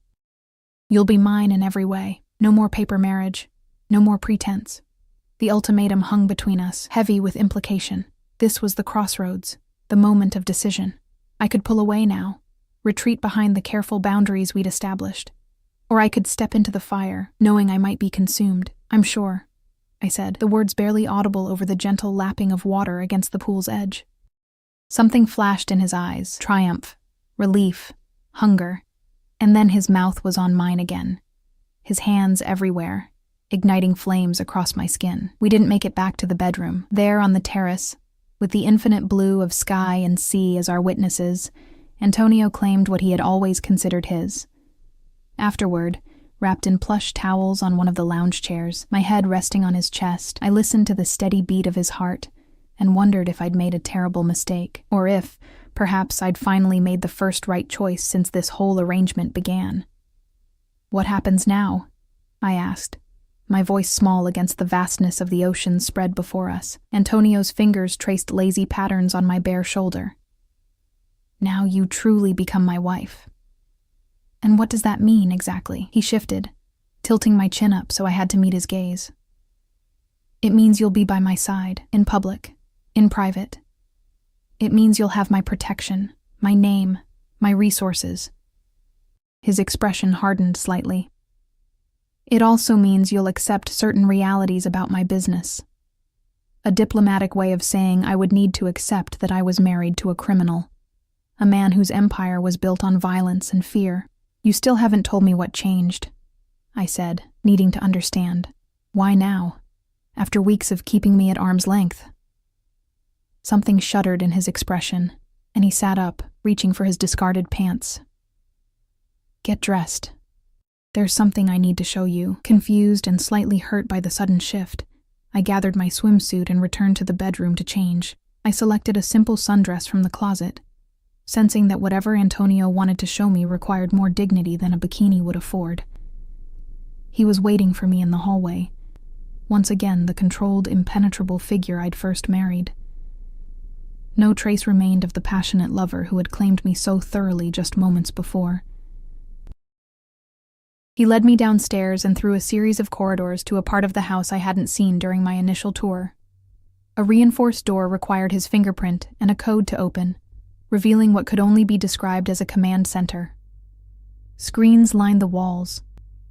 You'll be mine in every way. No more paper marriage. No more pretense. The ultimatum hung between us, heavy with implication. This was the crossroads, the moment of decision. I could pull away now, retreat behind the careful boundaries we'd established. Or I could step into the fire, knowing I might be consumed. "I'm sure," I said, the words barely audible over the gentle lapping of water against the pool's edge. Something flashed in his eyes, triumph, relief, hunger, and then his mouth was on mine again, his hands everywhere, igniting flames across my skin. We didn't make it back to the bedroom. There on the terrace, with the infinite blue of sky and sea as our witnesses, Antonio claimed what he had always considered his. Afterward, wrapped in plush towels on one of the lounge chairs, my head resting on his chest, I listened to the steady beat of his heart and wondered if I'd made a terrible mistake, or if, perhaps, I'd finally made the first right choice since this whole arrangement began. "What happens now?" I asked, my voice small against the vastness of the ocean spread before us. Antonio's fingers traced lazy patterns on my bare shoulder. "Now you truly become my wife." "And what does that mean, exactly?" He shifted, tilting my chin up so I had to meet his gaze. "It means you'll be by my side, in public, in private. It means you'll have my protection, my name, my resources." His expression hardened slightly. "It also means you'll accept certain realities about my business." A diplomatic way of saying I would need to accept that I was married to a criminal, a man whose empire was built on violence and fear. "You still haven't told me what changed," I said, needing to understand. "Why now, after weeks of keeping me at arm's length?" Something shuddered in his expression, and he sat up, reaching for his discarded pants. "Get dressed. There's something I need to show you." Confused and slightly hurt by the sudden shift, I gathered my swimsuit and returned to the bedroom to change. I selected a simple sundress from the closet, sensing that whatever Antonio wanted to show me required more dignity than a bikini would afford. He was waiting for me in the hallway, once again the controlled, impenetrable figure I'd first married. No trace remained of the passionate lover who had claimed me so thoroughly just moments before. He led me downstairs and through a series of corridors to a part of the house I hadn't seen during my initial tour. A reinforced door required his fingerprint and a code to open, revealing what could only be described as a command center. Screens lined the walls,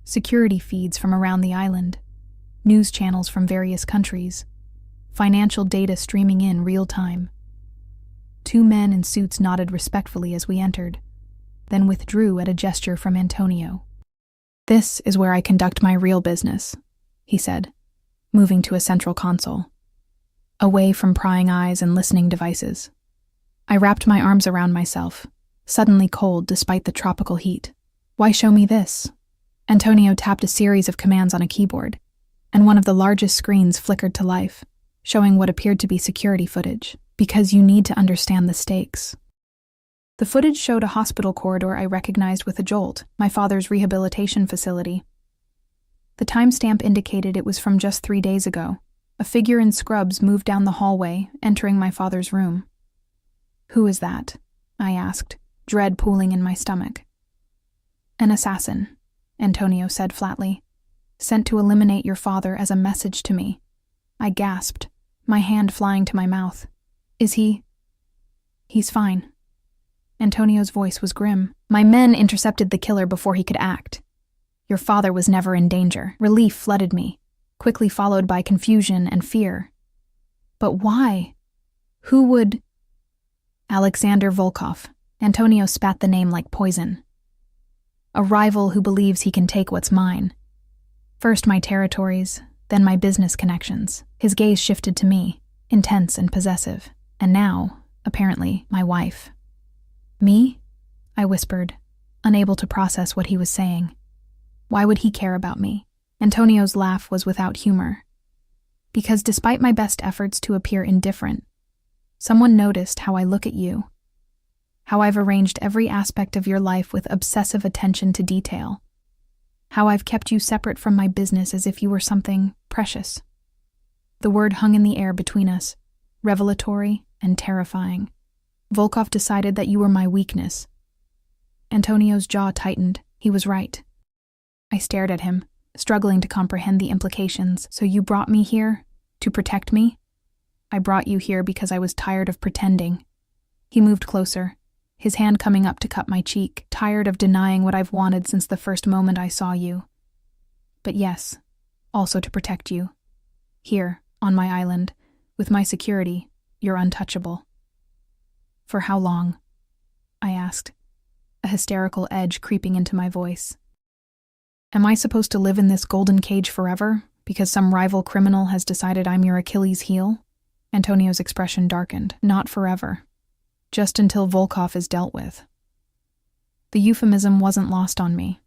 security feeds from around the island, news channels from various countries, financial data streaming in real time. 2 men in suits nodded respectfully as we entered, then withdrew at a gesture from Antonio. "This is where I conduct my real business," he said, moving to a central console, away from prying eyes and listening devices. I wrapped my arms around myself, suddenly cold despite the tropical heat. "Why show me this?" Antonio tapped a series of commands on a keyboard, and one of the largest screens flickered to life, showing what appeared to be security footage. "Because you need to understand the stakes." The footage showed a hospital corridor I recognized with a jolt, my father's rehabilitation facility. The timestamp indicated it was from just 3 days ago. A figure in scrubs moved down the hallway, entering my father's room. "Who is that?" I asked, dread pooling in my stomach. "An assassin," Antonio said flatly, "sent to eliminate your father as a message to me." I gasped, my hand flying to my mouth. "Is he?" "He's fine." Antonio's voice was grim. "My men intercepted the killer before he could act. Your father was never in danger." Relief flooded me, quickly followed by confusion and fear. "But why? Who would—" "Alexander Volkov." Antonio spat the name like poison. "A rival who believes he can take what's mine. First my territories, then my business connections." His gaze shifted to me, intense and possessive. "And now, apparently, my wife." "Me?" I whispered, unable to process what he was saying. Why would he care about me? Antonio's laugh was without humor. "Because despite my best efforts to appear indifferent, someone noticed how I look at you, how I've arranged every aspect of your life with obsessive attention to detail, how I've kept you separate from my business as if you were something precious." The word hung in the air between us, revelatory and terrifying. "Volkov decided that you were my weakness." Antonio's jaw tightened. He was right. I stared at him, struggling to comprehend the implications. "So you brought me here, To protect me? I brought you here because I was tired of pretending. He moved closer, his hand coming up to cut my cheek, tired of denying what I've wanted since the first moment I saw you. But yes, also to protect you. Here, on my island, with my security, you're untouchable. For how long? I asked, a hysterical edge creeping into my voice. Am I supposed to live in this golden cage forever, because some rival criminal has decided I'm your Achilles heel? Antonio's expression darkened. Not forever. Just until Volkov is dealt with. The euphemism wasn't lost on me.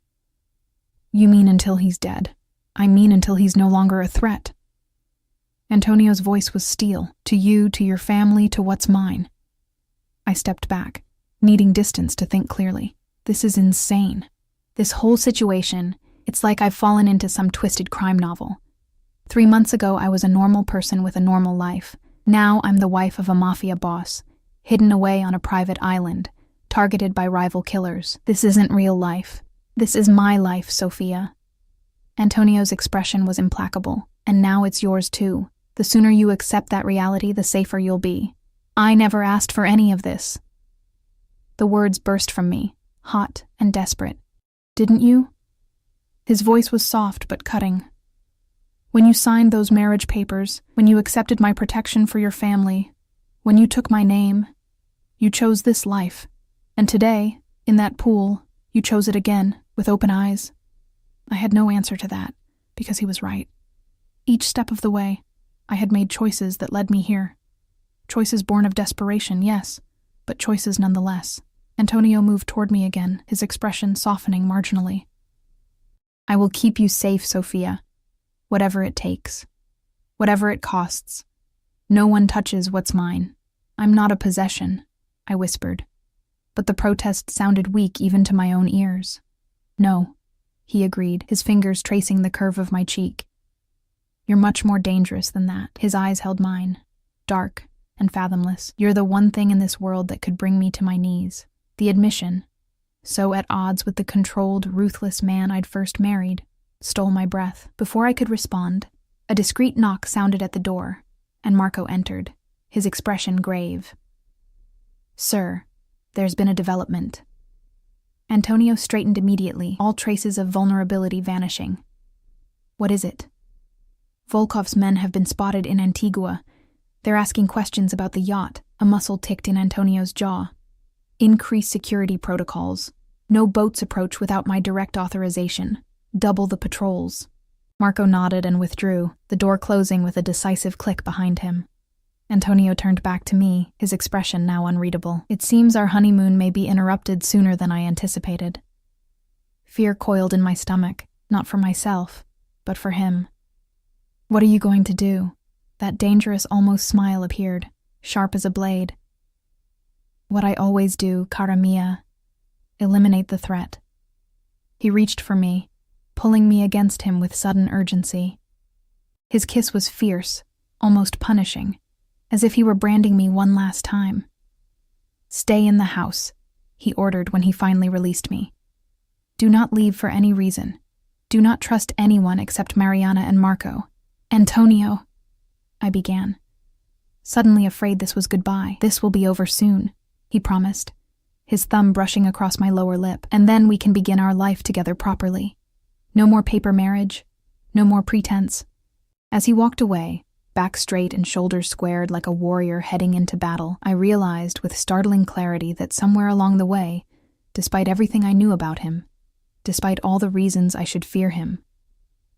You mean until he's dead. I mean until he's no longer a threat. Antonio's voice was steel. To you, to your family, to what's mine. I stepped back, needing distance to think clearly. This is insane. This whole situation, it's like I've fallen into some twisted crime novel. 3 months ago, I was a normal person with a normal life. Now I'm the wife of a mafia boss, hidden away on a private island, targeted by rival killers. This isn't real life. This is my life, Sophia. Antonio's expression was implacable, and now it's yours too. The sooner you accept that reality, the safer you'll be. I never asked for any of this. The words burst from me, hot and desperate. Didn't you? His voice was soft but cutting. When you signed those marriage papers, when you accepted my protection for your family, when you took my name, you chose this life. And today, in that pool, you chose it again, with open eyes. I had no answer to that, because he was right. Each step of the way, I had made choices that led me here. Choices born of desperation, yes, but choices nonetheless. Antonio moved toward me again, his expression softening marginally. I will keep you safe, Sophia. Whatever it takes. Whatever it costs. No one touches what's mine. I'm not a possession, I whispered. But the protest sounded weak even to my own ears. No, he agreed, his fingers tracing the curve of my cheek. You're much more dangerous than that. His eyes held mine, dark and fathomless. You're the one thing in this world that could bring me to my knees. The admission, so at odds with the controlled, ruthless man I'd first married, stole my breath. Before I could respond, a discreet knock sounded at the door, and Marco entered, his expression grave. Sir, there's been a development. Antonio straightened immediately, all traces of vulnerability vanishing. What is it? Volkov's men have been spotted in Antigua. They're asking questions about the yacht. A muscle ticked in Antonio's jaw. Increase security protocols. No boats approach without my direct authorization. Double the patrols. Marco nodded and withdrew, the door closing with a decisive click behind him. Antonio turned back to me, his expression now unreadable. It seems our honeymoon may be interrupted sooner than I anticipated. Fear coiled in my stomach, not for myself, but for him. What are you going to do? That dangerous almost smile appeared, sharp as a blade. What I always do, cara mia. Eliminate the threat. He reached for me, pulling me against him with sudden urgency. His kiss was fierce, almost punishing, as if he were branding me one last time. Stay in the house, he ordered when he finally released me. Do not leave for any reason. Do not trust anyone except Mariana and Marco. Antonio, I began. Suddenly afraid this was goodbye. This will be over soon, he promised, his thumb brushing across my lower lip, and then we can begin our life together properly. No more paper marriage, no more pretense. As he walked away, back straight and shoulders squared like a warrior heading into battle, I realized with startling clarity that somewhere along the way, despite everything I knew about him, despite all the reasons I should fear him,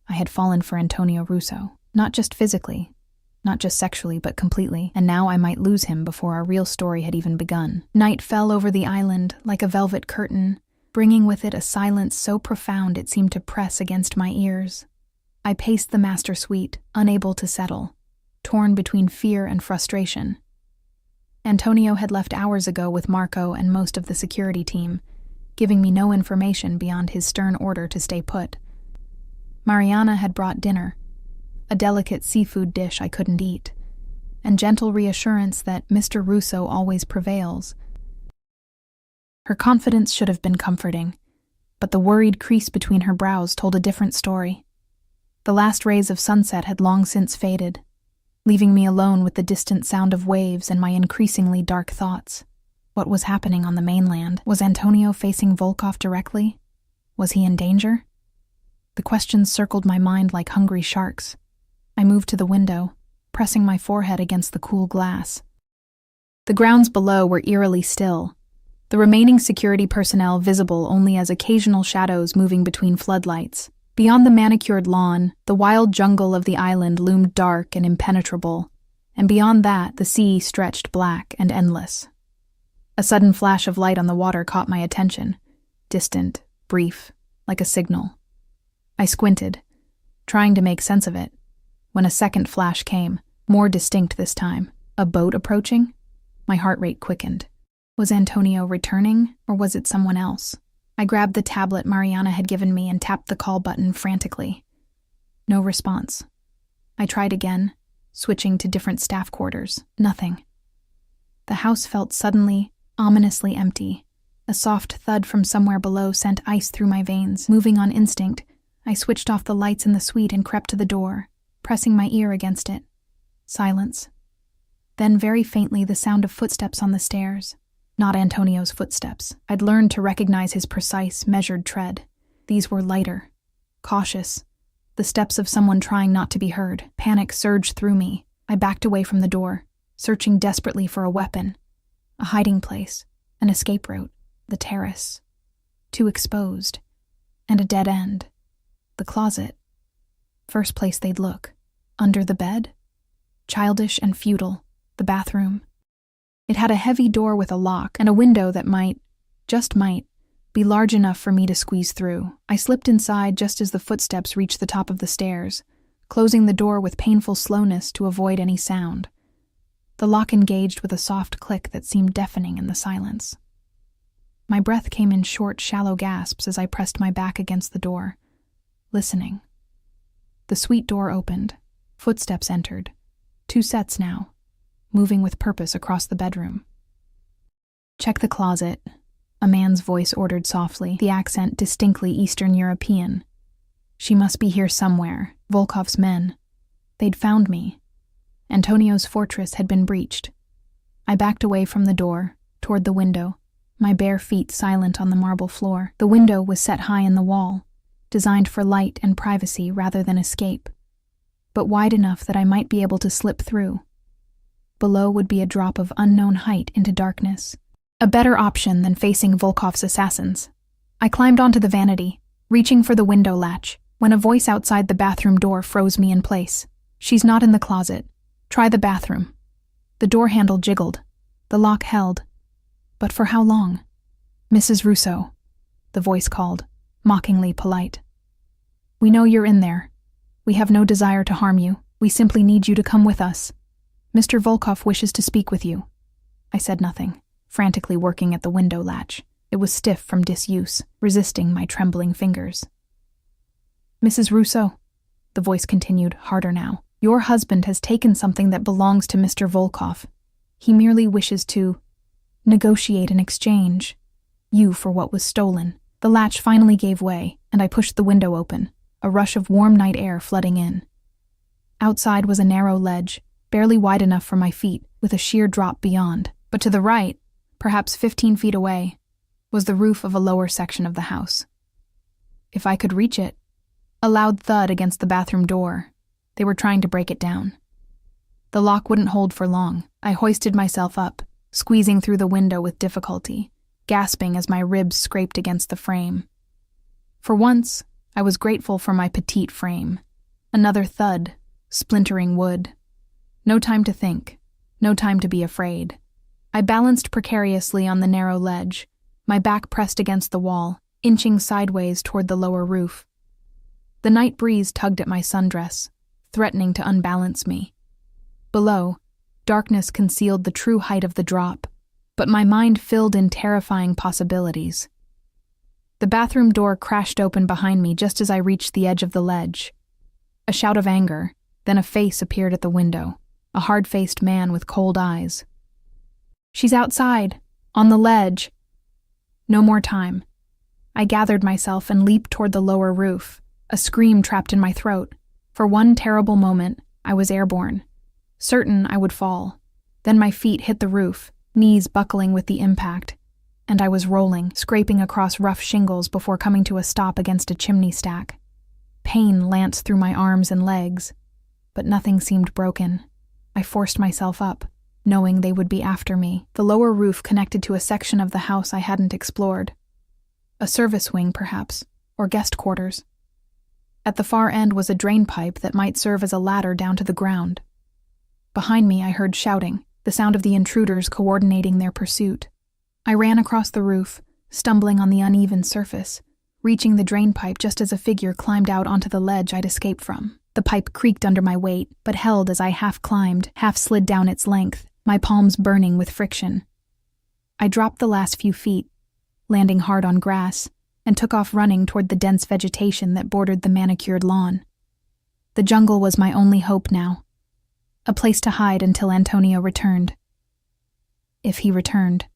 I had fallen for Antonio Russo. Not just physically, not just sexually, but completely, and now I might lose him before our real story had even begun. Night fell over the island like a velvet curtain, bringing with it a silence so profound it seemed to press against my ears. I paced the master suite, unable to settle, torn between fear and frustration. Antonio had left hours ago with Marco and most of the security team, giving me no information beyond his stern order to stay put. Mariana had brought dinner, a delicate seafood dish I couldn't eat, and gentle reassurance that Mr. Russo always prevails. Her confidence should have been comforting, but the worried crease between her brows told a different story. The last rays of sunset had long since faded, leaving me alone with the distant sound of waves and my increasingly dark thoughts. What was happening on the mainland? Was Antonio facing Volkov directly? Was he in danger? The questions circled my mind like hungry sharks. I moved to the window, pressing my forehead against the cool glass. The grounds below were eerily still, the remaining security personnel visible only as occasional shadows moving between floodlights. Beyond the manicured lawn, the wild jungle of the island loomed dark and impenetrable, and beyond that, the sea stretched black and endless. A sudden flash of light on the water caught my attention, distant, brief, like a signal. I squinted, trying to make sense of it, when a second flash came, more distinct this time. A boat approaching? My heart rate quickened. Was Antonio returning, or was it someone else? I grabbed the tablet Mariana had given me and tapped the call button frantically. No response. I tried again, switching to different staff quarters. Nothing. The house felt suddenly, ominously empty. A soft thud from somewhere below sent ice through my veins. Moving on instinct, I switched off the lights in the suite and crept to the door, pressing my ear against it. Silence. Then very faintly the sound of footsteps on the stairs. Not Antonio's footsteps. I'd learned to recognize his precise, measured tread. These were lighter, cautious, the steps of someone trying not to be heard. Panic surged through me. I backed away from the door, searching desperately for a weapon, a hiding place, an escape route, the terrace. Too exposed. And a dead end. The closet. First place they'd look. Under the bed? Childish and futile. The bathroom. It had a heavy door with a lock and a window that might, just might, be large enough for me to squeeze through. I slipped inside just as the footsteps reached the top of the stairs, closing the door with painful slowness to avoid any sound. The lock engaged with a soft click that seemed deafening in the silence. My breath came in short, shallow gasps as I pressed my back against the door, listening. The suite door opened. Footsteps entered. 2 sets now, moving with purpose across the bedroom. "Check the closet," a man's voice ordered softly, the accent distinctly Eastern European. She must be here somewhere. Volkov's men. They'd found me. Antonio's fortress had been breached. I backed away from the door, toward the window, my bare feet silent on the marble floor. The window was set high in the wall, designed for light and privacy rather than escape, but wide enough that I might be able to slip through. Below would be a drop of unknown height into darkness. A better option than facing Volkov's assassins. I climbed onto the vanity, reaching for the window latch, when a voice outside the bathroom door froze me in place. "She's not in the closet. Try the bathroom." The door handle jiggled. The lock held. But for how long? "Mrs. Russo," the voice called, mockingly polite. "We know you're in there. We have no desire to harm you. We simply need you to come with us. Mr. Volkov wishes to speak with you." I said nothing, frantically working at the window latch. It was stiff from disuse, resisting my trembling fingers. "Mrs. Russo," the voice continued, harder now, "your husband has taken something that belongs to Mr. Volkov. He merely wishes to negotiate an exchange. You for what was stolen." The latch finally gave way, and I pushed the window open, a rush of warm night air flooding in. Outside was a narrow ledge, barely wide enough for my feet, with a sheer drop beyond. But to the right, perhaps 15 feet away, was the roof of a lower section of the house. If I could reach it. A loud thud against the bathroom door. They were trying to break it down. The lock wouldn't hold for long. I hoisted myself up, squeezing through the window with difficulty, gasping as my ribs scraped against the frame. For once, I was grateful for my petite frame. Another thud, splintering wood. No time to think, no time to be afraid. I balanced precariously on the narrow ledge, my back pressed against the wall, inching sideways toward the lower roof. The night breeze tugged at my sundress, threatening to unbalance me. Below, darkness concealed the true height of the drop, but my mind filled in terrifying possibilities. The bathroom door crashed open behind me just as I reached the edge of the ledge. A shout of anger, then a face appeared at the window, a hard-faced man with cold eyes. "She's outside, on the ledge." No more time. I gathered myself and leaped toward the lower roof, a scream trapped in my throat. For one terrible moment, I was airborne. certain I would fall. Then my feet hit the roof, knees buckling with the impact, and I was rolling, scraping across rough shingles before coming to a stop against a chimney stack. Pain lanced through my arms and legs, but nothing seemed broken. I forced myself up, knowing they would be after me. The lower roof connected to a section of the house I hadn't explored. A service wing, perhaps, or guest quarters. At the far end was a drain pipe that might serve as a ladder down to the ground. Behind me I heard shouting, the sound of the intruders coordinating their pursuit. I ran across the roof, stumbling on the uneven surface, reaching the drain pipe just as a figure climbed out onto the ledge I'd escaped from. The pipe creaked under my weight, but held as I half climbed, half slid down its length, my palms burning with friction. I dropped the last few feet, landing hard on grass, and took off running toward the dense vegetation that bordered the manicured lawn. The jungle was my only hope now, a place to hide until Antonio returned. If he returned.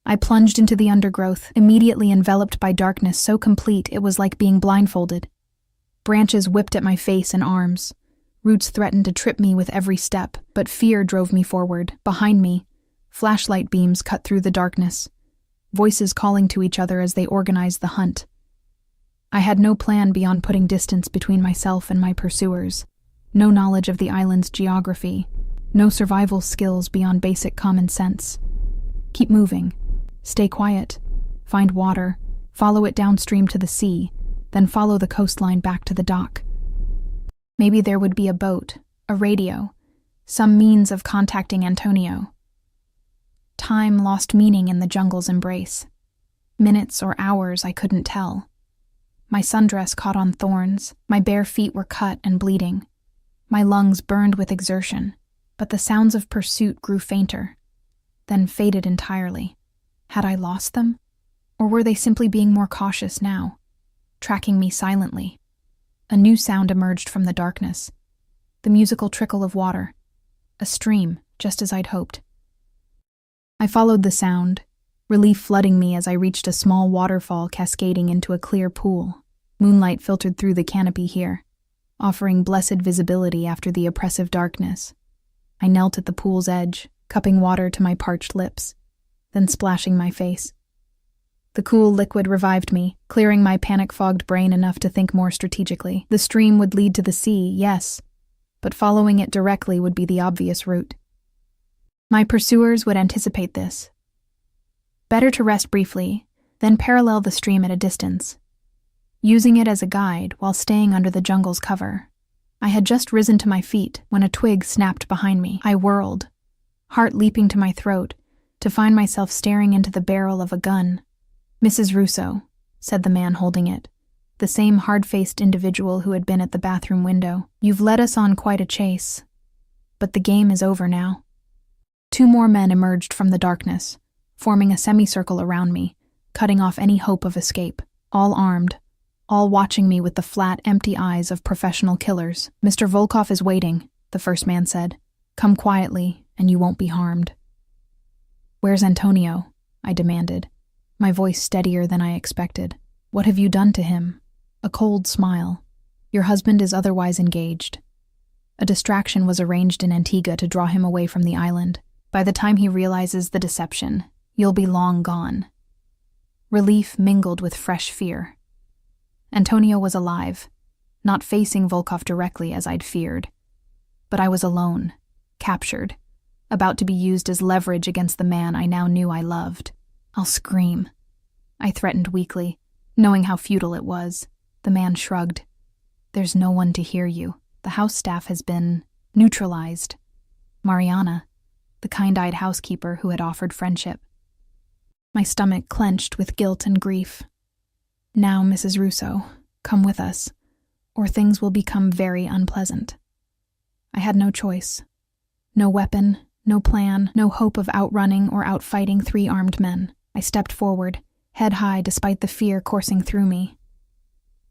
I plunged into the undergrowth, immediately enveloped by darkness so complete it was like being blindfolded. Branches whipped at my face and arms. Roots threatened to trip me with every step, but fear drove me forward. Behind me, flashlight beams cut through the darkness, voices calling to each other as they organized the hunt. I had no plan beyond putting distance between myself and my pursuers, no knowledge of the island's geography, no survival skills beyond basic common sense. Keep moving. Stay quiet. Find water. Follow it downstream to the sea, then follow the coastline back to the dock. Maybe there would be a boat, a radio, some means of contacting Antonio. Time lost meaning in the jungle's embrace. Minutes or hours I couldn't tell. My sundress caught on thorns, my bare feet were cut and bleeding. My lungs burned with exertion, but the sounds of pursuit grew fainter, then faded entirely. Had I lost them? Or were they simply being more cautious now, tracking me silently? A new sound emerged from the darkness. The musical trickle of water. A stream, just as I'd hoped. I followed the sound, relief flooding me as I reached a small waterfall cascading into a clear pool. Moonlight filtered through the canopy here, offering blessed visibility after the oppressive darkness. I knelt at the pool's edge, cupping water to my parched lips, then splashing my face. The cool liquid revived me, clearing my panic-fogged brain enough to think more strategically. The stream would lead to the sea, yes, but following it directly would be the obvious route. My pursuers would anticipate this. Better to rest briefly, then parallel the stream at a distance, using it as a guide while staying under the jungle's cover. I had just risen to my feet when a twig snapped behind me. I whirled, heart leaping to my throat, to find myself staring into the barrel of a gun. "Mrs. Russo," said the man holding it, the same hard-faced individual who had been at the bathroom window. "You've led us on quite a chase, but the game is over now." Two more men emerged from the darkness, forming a semicircle around me, cutting off any hope of escape, all armed, all watching me with the flat, empty eyes of professional killers. "Mr. Volkov is waiting," the first man said. "Come quietly, and you won't be harmed." "Where's Antonio?" I demanded, my voice steadier than I expected. "What have you done to him?" A cold smile. "Your husband is otherwise engaged. A distraction was arranged in Antigua to draw him away from the island. By the time he realizes the deception, you'll be long gone." Relief mingled with fresh fear. Antonio was alive, not facing Volkov directly as I'd feared. But I was alone, captured, about to be used as leverage against the man I now knew I loved. "I'll scream," I threatened weakly, knowing how futile it was. The man shrugged. "There's no one to hear you. The house staff has been neutralized. Mariana, the kind-eyed housekeeper who had offered friendship." My stomach clenched with guilt and grief. "Now, Mrs. Russo, come with us, or things will become very unpleasant." I had no choice. No weapon, no plan, no hope of outrunning or outfighting three armed men. I stepped forward, head high despite the fear coursing through me.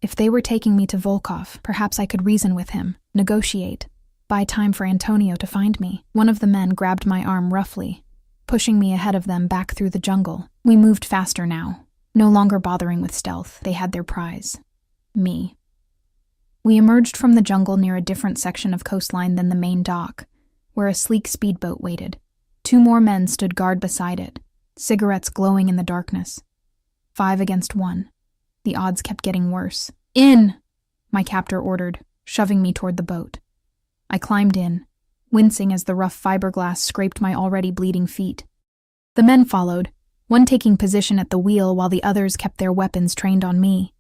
If they were taking me to Volkov, perhaps I could reason with him, negotiate, buy time for Antonio to find me. One of the men grabbed my arm roughly, pushing me ahead of them back through the jungle. We moved faster now, no longer bothering with stealth. They had their prize. Me. We emerged from the jungle near a different section of coastline than the main dock, where a sleek speedboat waited. 2 more men stood guard beside it, cigarettes glowing in the darkness. 5 against 1. The odds kept getting worse. "In!" my captor ordered, shoving me toward the boat. I climbed in, wincing as the rough fiberglass scraped my already bleeding feet. The men followed, one taking position at the wheel while the others kept their weapons trained on me.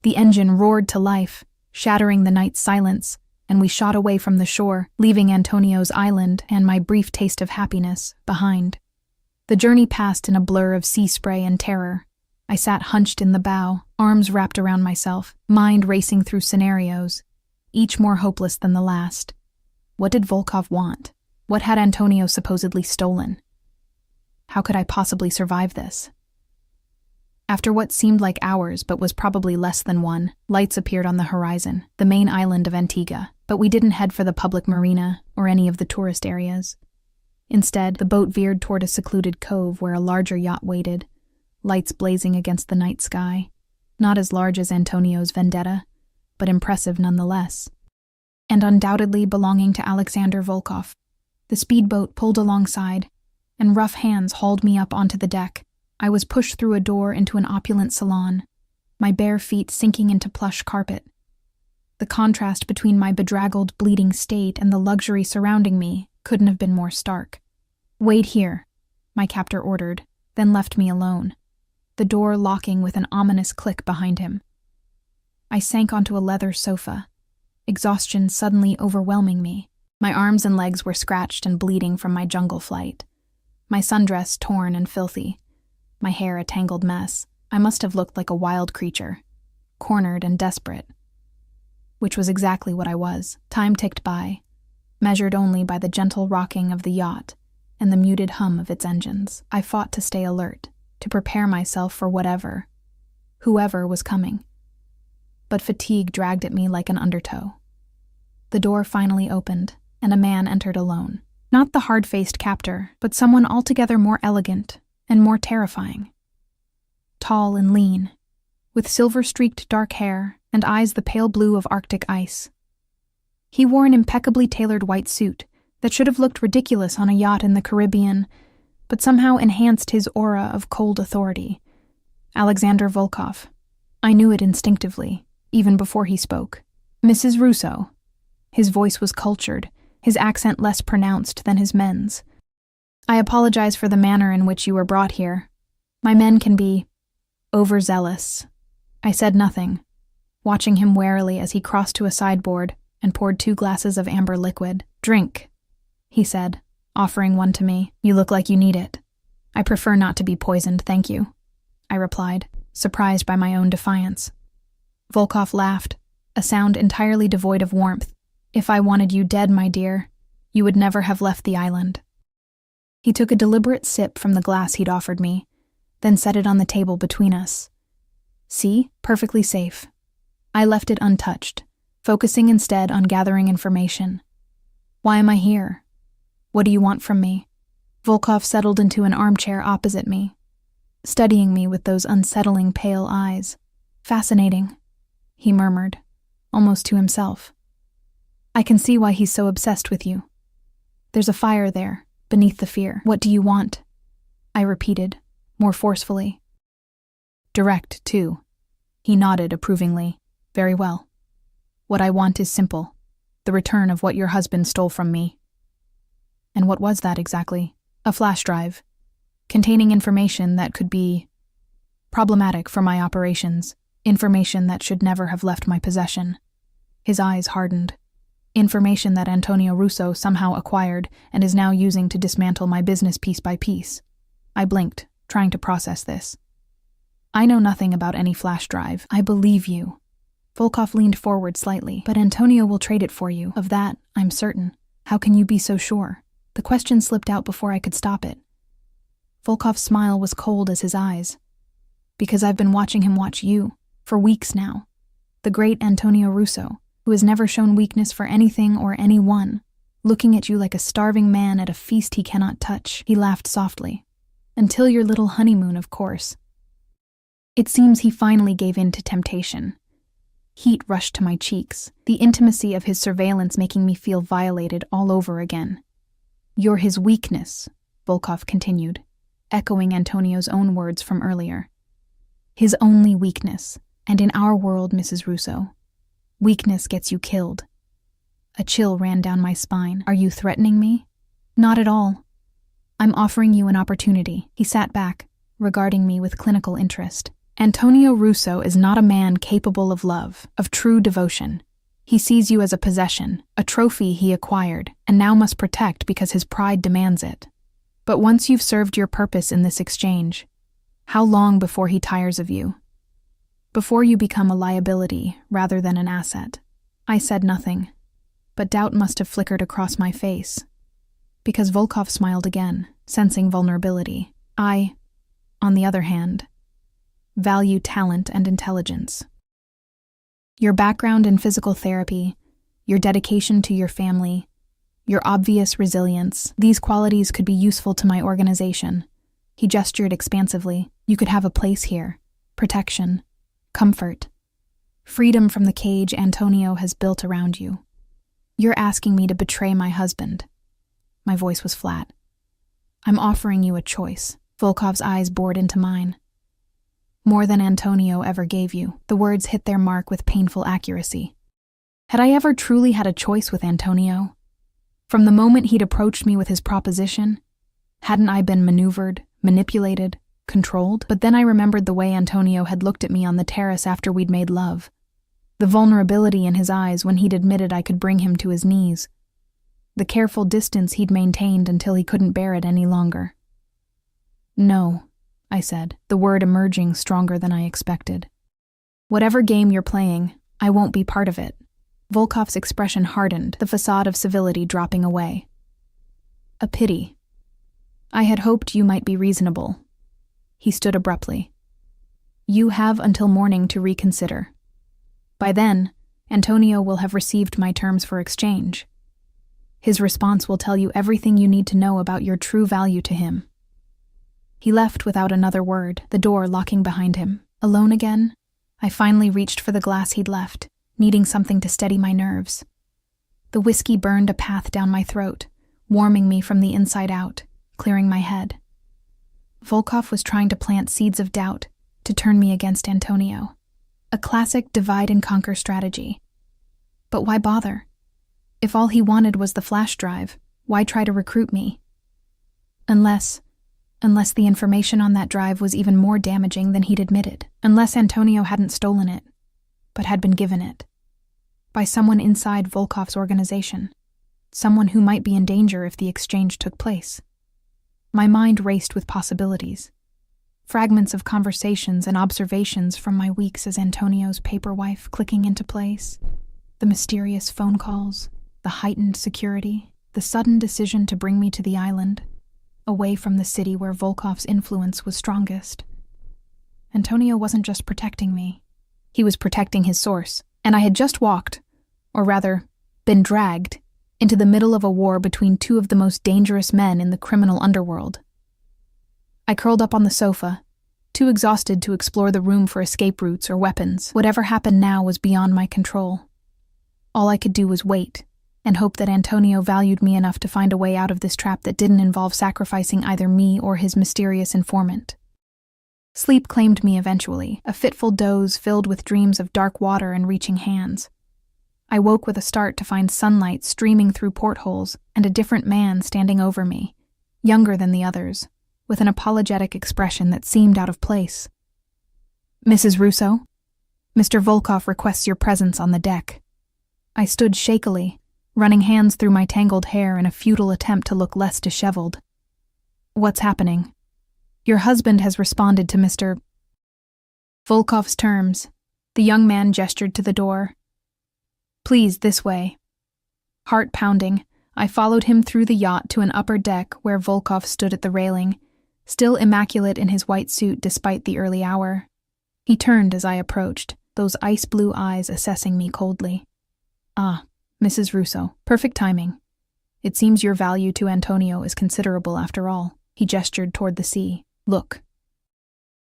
The engine roared to life, shattering the night's silence, and we shot away from the shore, leaving Antonio's island and my brief taste of happiness behind. The journey passed in a blur of sea spray and terror. I sat hunched in the bow, arms wrapped around myself, mind racing through scenarios, each more hopeless than the last. What did Volkov want? What had Antonio supposedly stolen? How could I possibly survive this? After what seemed like hours but was probably less than one, lights appeared on the horizon, the main island of Antigua, but we didn't head for the public marina or any of the tourist areas. Instead, the boat veered toward a secluded cove where a larger yacht waited, lights blazing against the night sky, not as large as Antonio's Vendetta, but impressive nonetheless, and undoubtedly belonging to Alexander Volkov. The speedboat pulled alongside, and rough hands hauled me up onto the deck. I was pushed through a door into an opulent salon, my bare feet sinking into plush carpet. The contrast between my bedraggled, bleeding state and the luxury surrounding me couldn't have been more stark. "Wait here," my captor ordered, then left me alone, the door locking with an ominous click behind him. I sank onto a leather sofa, exhaustion suddenly overwhelming me. My arms and legs were scratched and bleeding from my jungle flight, my sundress torn and filthy, my hair a tangled mess. I must have looked like a wild creature, cornered and desperate. Which was exactly what I was. Time ticked by, measured only by the gentle rocking of the yacht and the muted hum of its engines. I fought to stay alert, to prepare myself for whoever was coming. But fatigue dragged at me like an undertow. The door finally opened, and a man entered alone. Not the hard-faced captor, but someone altogether more elegant and more terrifying. Tall and lean, with silver-streaked dark hair and eyes the pale blue of Arctic ice. He wore an impeccably tailored white suit that should have looked ridiculous on a yacht in the Caribbean, but somehow enhanced his aura of cold authority. Alexander Volkov. I knew it instinctively, even before he spoke. "Mrs. Russo." His voice was cultured, his accent less pronounced than his men's. "I apologize for the manner in which you were brought here. My men can be overzealous." I said nothing, watching him warily as he crossed to a sideboard and poured 2 glasses of amber liquid. "Drink," he said, offering one to me. "You look like you need it." "I prefer not to be poisoned, thank you," I replied, surprised by my own defiance. Volkov laughed, a sound entirely devoid of warmth. "If I wanted you dead, my dear, you would never have left the island." He took a deliberate sip from the glass he'd offered me, then set it on the table between us. "See? Perfectly safe." I left it untouched, focusing instead on gathering information. "Why am I here? What do you want from me?" Volkov settled into an armchair opposite me, studying me with those unsettling pale eyes. "Fascinating," he murmured, almost to himself. "I can see why he's so obsessed with you. There's a fire there, beneath the fear. What do you want?" I repeated, more forcefully. "Direct, too." He nodded approvingly. "Very well. What I want is simple. The return of what your husband stole from me." And what was that exactly? A flash drive, containing information that could be problematic for my operations, information that should never have left my possession. His eyes hardened. Information that Antonio Russo somehow acquired and is now using to dismantle my business piece by piece. I blinked, trying to process this. "I know nothing about any flash drive. I believe you." Volkov leaned forward slightly. "But Antonio will trade it for you. Of that, I'm certain. How can you be so sure?" The question slipped out before I could stop it. Volkov's smile was cold as his eyes. "Because I've been watching him watch you, for weeks now. The great Antonio Russo, who has never shown weakness for anything or anyone, looking at you like a starving man at a feast he cannot touch." He laughed softly. "Until your little honeymoon, of course." It seems he finally gave in to temptation. Heat rushed to my cheeks, the intimacy of his surveillance making me feel violated all over again. You're his weakness, Volkov continued, echoing Antonio's own words from earlier. His only weakness, and in our world, Mrs. Russo, weakness gets you killed. A chill ran down my spine. Are you threatening me? Not at all. I'm offering you an opportunity. He sat back, regarding me with clinical interest. Antonio Russo is not a man capable of love, of true devotion. He sees you as a possession, a trophy he acquired, and now must protect because his pride demands it. But once you've served your purpose in this exchange, how long before he tires of you? Before you become a liability rather than an asset. I said nothing, but doubt must have flickered across my face. Because Volkov smiled again, sensing vulnerability. I, on the other hand, value talent and intelligence. Your background in physical therapy, your dedication to your family, your obvious resilience, these qualities could be useful to my organization. He gestured expansively. You could have a place here. Protection, comfort, freedom from the cage Antonio has built around you. You're asking me to betray my husband. My voice was flat. I'm offering you a choice. Volkov's eyes bored into mine. More than Antonio ever gave you. The words hit their mark with painful accuracy. Had I ever truly had a choice with Antonio? From the moment he'd approached me with his proposition, hadn't I been maneuvered, manipulated, controlled? But then I remembered the way Antonio had looked at me on the terrace after we'd made love. The vulnerability in his eyes when he'd admitted I could bring him to his knees. The careful distance he'd maintained until he couldn't bear it any longer. No, I said, the word emerging stronger than I expected. Whatever game you're playing, I won't be part of it. Volkov's expression hardened, the facade of civility dropping away. A pity. I had hoped you might be reasonable. He stood abruptly. You have until morning to reconsider. By then, Antonio will have received my terms for exchange. His response will tell you everything you need to know about your true value to him. He left without another word, the door locking behind him. Alone again, I finally reached for the glass he'd left, needing something to steady my nerves. The whiskey burned a path down my throat, warming me from the inside out, clearing my head. Volkov was trying to plant seeds of doubt to turn me against Antonio. A classic divide-and-conquer strategy. But why bother? If all he wanted was the flash drive, why try to recruit me? Unless the information on that drive was even more damaging than he'd admitted. Unless Antonio hadn't stolen it, but had been given it. By someone inside Volkov's organization. Someone who might be in danger if the exchange took place. My mind raced with possibilities. Fragments of conversations and observations from my weeks as Antonio's paper wife clicking into place. The mysterious phone calls, the heightened security, the sudden decision to bring me to the island, away from the city where Volkov's influence was strongest. Antonio wasn't just protecting me. He was protecting his source, and I had just walked, or rather, been dragged, into the middle of a war between two of the most dangerous men in the criminal underworld. I curled up on the sofa, too exhausted to explore the room for escape routes or weapons. Whatever happened now was beyond my control. All I could do was wait, and hope that Antonio valued me enough to find a way out of this trap that didn't involve sacrificing either me or his mysterious informant. Sleep claimed me eventually, a fitful doze filled with dreams of dark water and reaching hands. I woke with a start to find sunlight streaming through portholes and a different man standing over me, younger than the others, with an apologetic expression that seemed out of place. Mrs. Russo, Mr. Volkov requests your presence on the deck. I stood shakily, running hands through my tangled hair in a futile attempt to look less disheveled. What's happening? Your husband has responded to Mr. Volkov's terms. The young man gestured to the door. Please, this way. Heart pounding, I followed him through the yacht to an upper deck where Volkov stood at the railing, still immaculate in his white suit despite the early hour. He turned as I approached, those ice-blue eyes assessing me coldly. Ah, Mrs. Russo, perfect timing. It seems your value to Antonio is considerable after all. He gestured toward the sea. Look.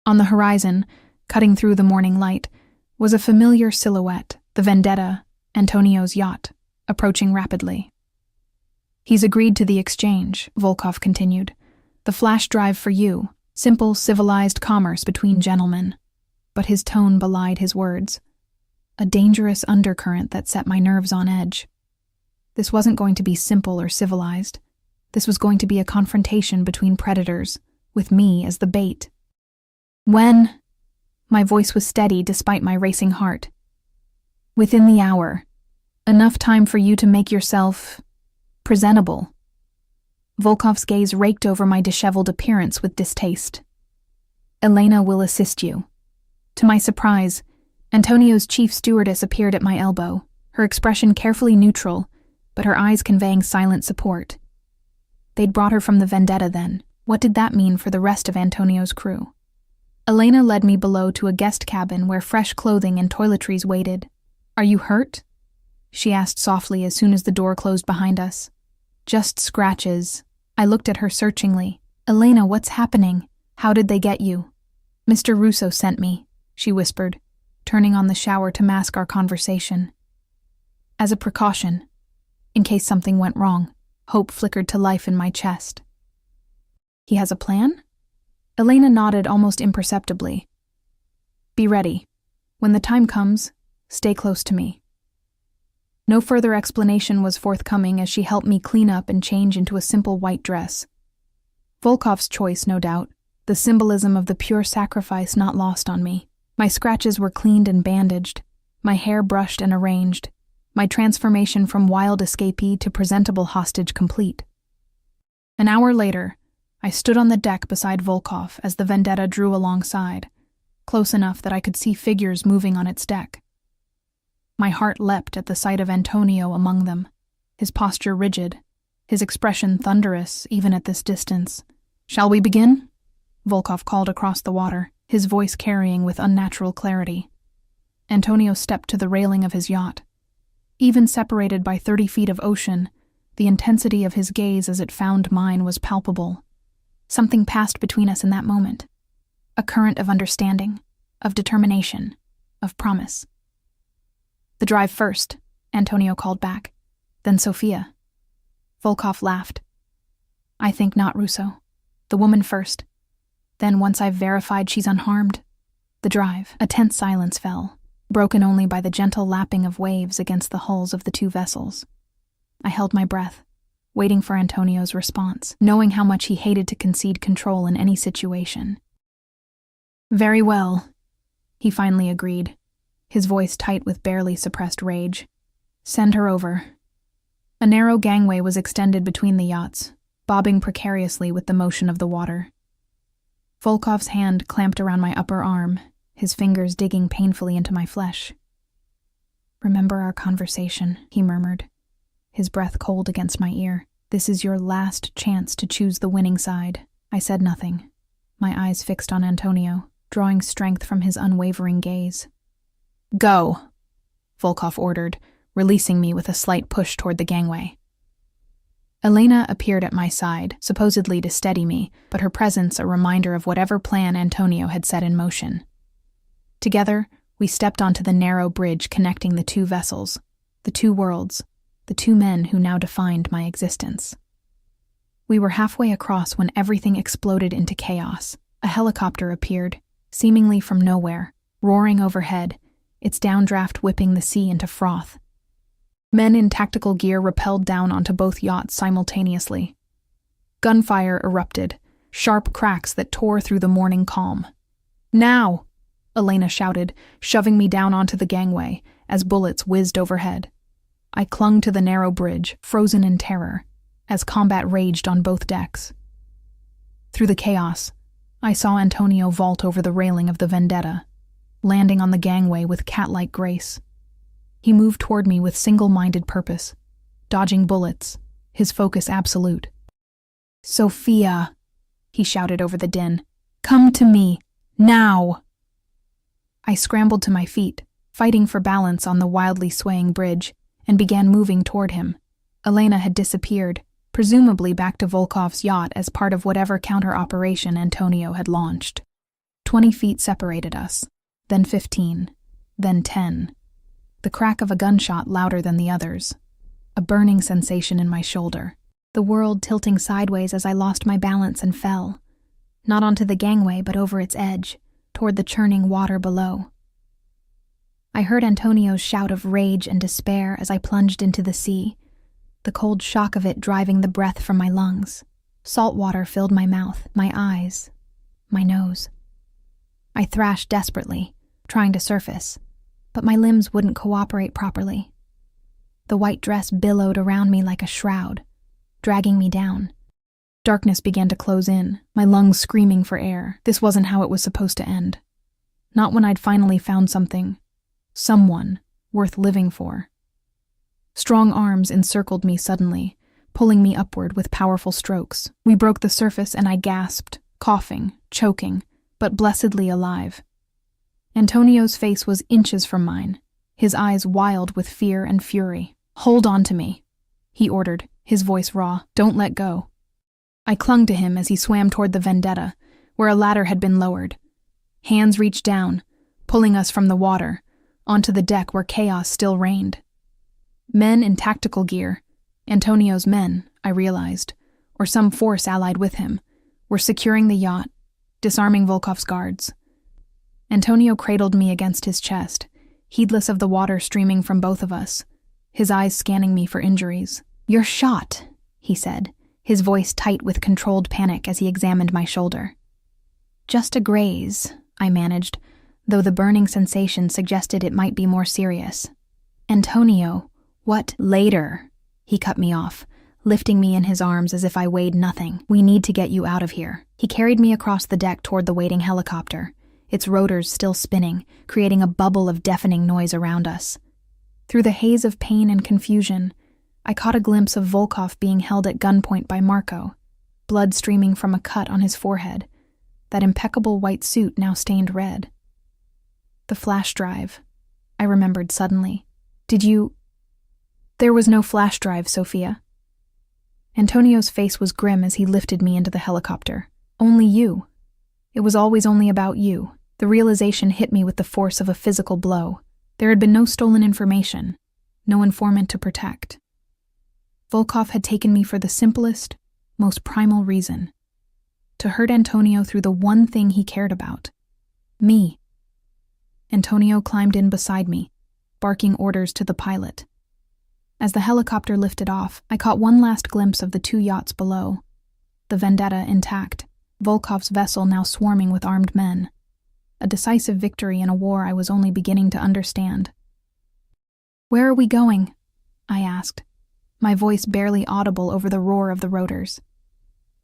On the horizon, cutting through the morning light, was a familiar silhouette, the Vendetta, Antonio's yacht, approaching rapidly. He's agreed to the exchange, Volkov continued. The flash drive for you, simple, civilized commerce between gentlemen. But his tone belied his words. A dangerous undercurrent that set my nerves on edge. This wasn't going to be simple or civilized. This was going to be a confrontation between predators, with me as the bait. When? My voice was steady despite my racing heart. Within the hour. Enough time for you to make yourself presentable. Volkov's gaze raked over my disheveled appearance with distaste. Elena will assist you. To my surprise, Antonio's chief stewardess appeared at my elbow, her expression carefully neutral, but her eyes conveying silent support. They'd brought her from the Vendetta then. What did that mean for the rest of Antonio's crew? Elena led me below to a guest cabin where fresh clothing and toiletries waited. Are you hurt? She asked softly as soon as the door closed behind us. Just scratches. I looked at her searchingly. Elena, what's happening? How did they get you? Mr. Russo sent me, she whispered, turning on the shower to mask our conversation. As a precaution, in case something went wrong, hope flickered to life in my chest. He has a plan? Elena nodded almost imperceptibly. Be ready. When the time comes, stay close to me. No further explanation was forthcoming as she helped me clean up and change into a simple white dress. Volkov's choice, no doubt, the symbolism of the pure sacrifice not lost on me. My scratches were cleaned and bandaged, my hair brushed and arranged, my transformation from wild escapee to presentable hostage complete. An hour later, I stood on the deck beside Volkov as the Vendetta drew alongside, close enough that I could see figures moving on its deck. My heart leapt at the sight of Antonio among them, his posture rigid, his expression thunderous even at this distance. Shall we begin? Volkov called across the water, his voice carrying with unnatural clarity. Antonio stepped to the railing of his yacht. Even separated by 30 feet of ocean, the intensity of his gaze as it found mine was palpable. Something passed between us in that moment. A current of understanding, of determination, of promise. The drive first, Antonio called back. Then Sophia. Volkov laughed. I think not, Russo. The woman first. Then once I've verified she's unharmed, the drive. A tense silence fell, broken only by the gentle lapping of waves against the hulls of the two vessels. I held my breath, waiting for Antonio's response, knowing how much he hated to concede control in any situation. Very well, he finally agreed, his voice tight with barely suppressed rage. Send her over. A narrow gangway was extended between the yachts, bobbing precariously with the motion of the water. Volkov's hand clamped around my upper arm, his fingers digging painfully into my flesh. Remember our conversation, he murmured, his breath cold against my ear. This is your last chance to choose the winning side. I said nothing, my eyes fixed on Antonio, drawing strength from his unwavering gaze. Go, Volkov ordered, releasing me with a slight push toward the gangway. Elena appeared at my side, supposedly to steady me, but her presence a reminder of whatever plan Antonio had set in motion. Together, we stepped onto the narrow bridge connecting the two vessels, the two worlds, the two men who now defined my existence. We were halfway across when everything exploded into chaos. A helicopter appeared, seemingly from nowhere, roaring overhead, its downdraft whipping the sea into froth. Men in tactical gear rappelled down onto both yachts simultaneously. Gunfire erupted, sharp cracks that tore through the morning calm. Now! Elena shouted, shoving me down onto the gangway as bullets whizzed overhead. I clung to the narrow bridge, frozen in terror, as combat raged on both decks. Through the chaos, I saw Antonio vault over the railing of the Vendetta, landing on the gangway with cat-like grace. He moved toward me with single-minded purpose, dodging bullets, his focus absolute. Sophia, he shouted over the din. Come to me, now! I scrambled to my feet, fighting for balance on the wildly swaying bridge, and began moving toward him. Elena had disappeared, presumably back to Volkov's yacht as part of whatever counter-operation Antonio had launched. 20 feet separated us, then 15, then 10. The crack of a gunshot louder than the others. A burning sensation in my shoulder. the world tilting sideways as I lost my balance and fell, not onto the gangway but over its edge, toward the churning water below. I heard Antonio's shout of rage and despair as I plunged into the sea, the cold shock of it driving the breath from my lungs. Salt water filled my mouth, my eyes, my nose. I thrashed desperately, trying to surface, but my limbs wouldn't cooperate properly. The white dress billowed around me like a shroud, dragging me down. Darkness began to close in, my lungs screaming for air. This wasn't how it was supposed to end. Not when I'd finally found someone worth living for. Strong arms encircled me suddenly, pulling me upward with powerful strokes. We broke the surface and I gasped, coughing, choking, but blessedly alive. Antonio's face was inches from mine, his eyes wild with fear and fury. "Hold on to me," he ordered, his voice raw. "Don't let go." I clung to him as he swam toward the Vendetta, where a ladder had been lowered. Hands reached down, pulling us from the water, onto the deck where chaos still reigned. Men in tactical gear, Antonio's men, I realized, or some force allied with him, were securing the yacht, disarming Volkov's guards. Antonio cradled me against his chest, heedless of the water streaming from both of us, his eyes scanning me for injuries. "You're shot," he said, his voice tight with controlled panic as he examined my shoulder. "Just a graze," I managed, though the burning sensation suggested it might be more serious. "Antonio, what?" "Later," he cut me off, lifting me in his arms as if I weighed nothing. "We need to get you out of here." He carried me across the deck toward the waiting helicopter, its rotors still spinning, creating a bubble of deafening noise around us. Through the haze of pain and confusion, I caught a glimpse of Volkov being held at gunpoint by Marco, blood streaming from a cut on his forehead, that impeccable white suit now stained red. The flash drive, I remembered suddenly. There was no flash drive, Sophia. Antonio's face was grim as he lifted me into the helicopter. Only you. It was always only about you. The realization hit me with the force of a physical blow. There had been no stolen information, no informant to protect. Volkov had taken me for the simplest, most primal reason: to hurt Antonio through the one thing he cared about: me. Antonio climbed in beside me, barking orders to the pilot. As the helicopter lifted off, I caught one last glimpse of the two yachts below, the Vendetta intact, Volkov's vessel now swarming with armed men. A decisive victory in a war I was only beginning to understand. "Where are we going?" I asked, my voice barely audible over the roar of the rotors.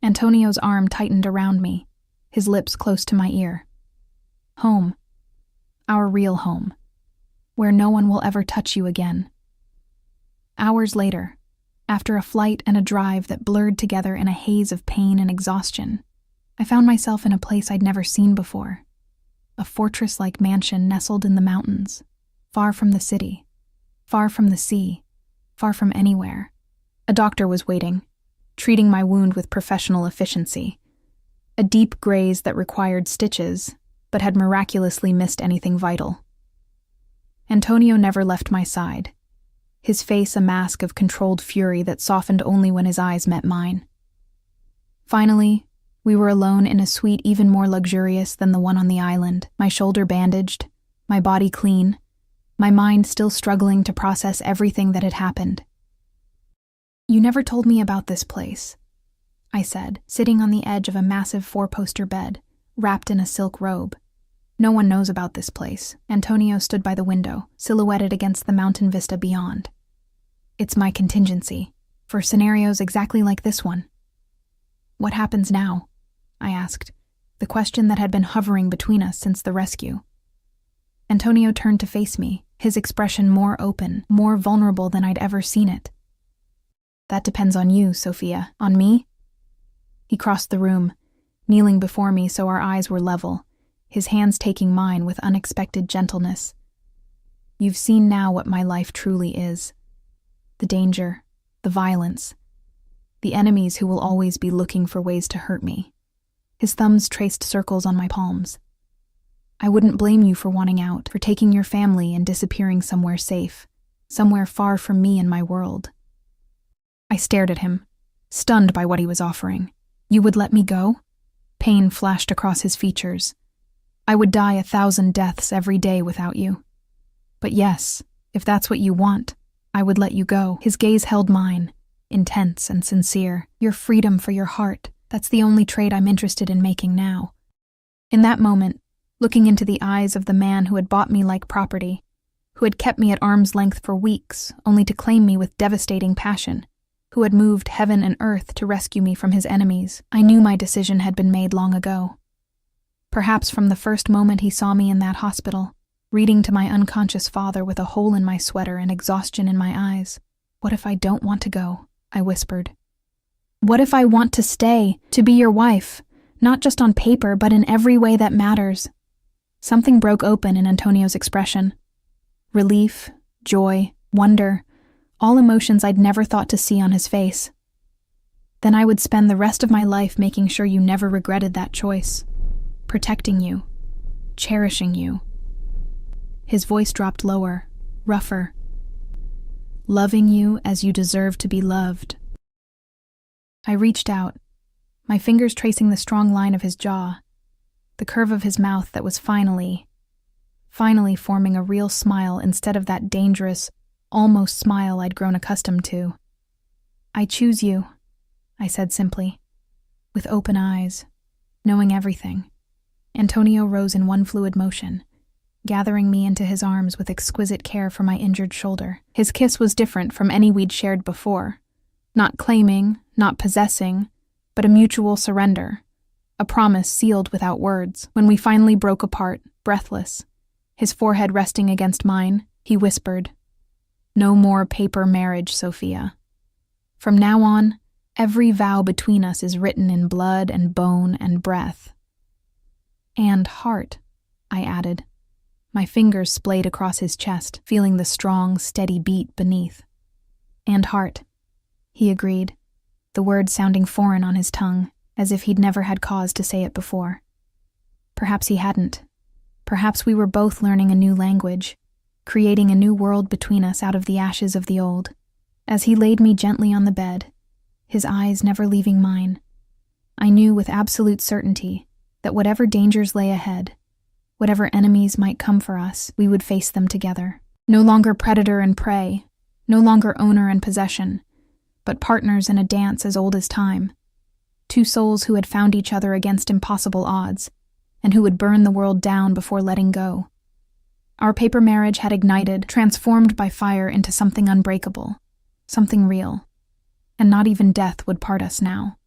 Antonio's arm tightened around me, his lips close to my ear. "Home. Our real home. Where no one will ever touch you again." Hours later, after a flight and a drive that blurred together in a haze of pain and exhaustion, I found myself in a place I'd never seen before. A fortress-like mansion nestled in the mountains, far from the city, far from the sea, far from anywhere. A doctor was waiting, treating my wound with professional efficiency. A deep graze that required stitches, but had miraculously missed anything vital. Antonio never left my side, his face a mask of controlled fury that softened only when his eyes met mine. Finally, we were alone in a suite even more luxurious than the one on the island, my shoulder bandaged, my body clean, my mind still struggling to process everything that had happened. "You never told me about this place," I said, sitting on the edge of a massive four-poster bed, wrapped in a silk robe. "No one knows about this place." Antonio stood by the window, silhouetted against the mountain vista beyond. "It's my contingency, for scenarios exactly like this one." "What happens now?" I asked, the question that had been hovering between us since the rescue. Antonio turned to face me, his expression more open, more vulnerable than I'd ever seen it. "That depends on you, Sophia." "On me?" He crossed the room, kneeling before me so our eyes were level, his hands taking mine with unexpected gentleness. "You've seen now what my life truly is. The danger, the violence, the enemies who will always be looking for ways to hurt me." His thumbs traced circles on my palms. "I wouldn't blame you for wanting out, for taking your family and disappearing somewhere safe, somewhere far from me and my world." I stared at him, stunned by what he was offering. You would let me go? Pain flashed across his features. I would die 1,000 deaths every day without you. But yes, if that's what you want, I would let you go. His gaze held mine, intense and sincere. Your freedom for your heart, that's the only trade I'm interested in making now. In that moment, looking into the eyes of the man who had bought me like property, who had kept me at arm's length for weeks, only to claim me with devastating passion, who had moved heaven and earth to rescue me from his enemies, I knew my decision had been made long ago. Perhaps from the first moment he saw me in that hospital, reading to my unconscious father with a hole in my sweater and exhaustion in my eyes. What if I don't want to go? I whispered. What if I want to stay, to be your wife, not just on paper, but in every way that matters? Something broke open in Antonio's expression. Relief, joy, wonder, all emotions I'd never thought to see on his face. Then I would spend the rest of my life making sure you never regretted that choice, protecting you, cherishing you. His voice dropped lower, rougher. Loving you as you deserve to be loved. I reached out, my fingers tracing the strong line of his jaw, the curve of his mouth that was finally forming a real smile instead of that dangerous, almost smile I'd grown accustomed to. I choose you, I said simply, with open eyes, knowing everything. Antonio rose in one fluid motion, gathering me into his arms with exquisite care for my injured shoulder. His kiss was different from any we'd shared before. Not claiming, not possessing, but a mutual surrender, a promise sealed without words. When we finally broke apart, breathless, his forehead resting against mine, he whispered, "No more paper marriage, Sophia. From now on, every vow between us is written in blood and bone and breath." "And heart," I added. My fingers splayed across his chest, feeling the strong, steady beat beneath. "And heart," he agreed, the word sounding foreign on his tongue, as if he'd never had cause to say it before. Perhaps he hadn't. Perhaps we were both learning a new language, creating a new world between us out of the ashes of the old. As he laid me gently on the bed, his eyes never leaving mine, I knew with absolute certainty that whatever dangers lay ahead, whatever enemies might come for us, we would face them together. No longer predator and prey, no longer owner and possession, but partners in a dance as old as time. Two souls who had found each other against impossible odds, and who would burn the world down before letting go. Our paper marriage had ignited, transformed by fire into something unbreakable, something real, and not even death would part us now.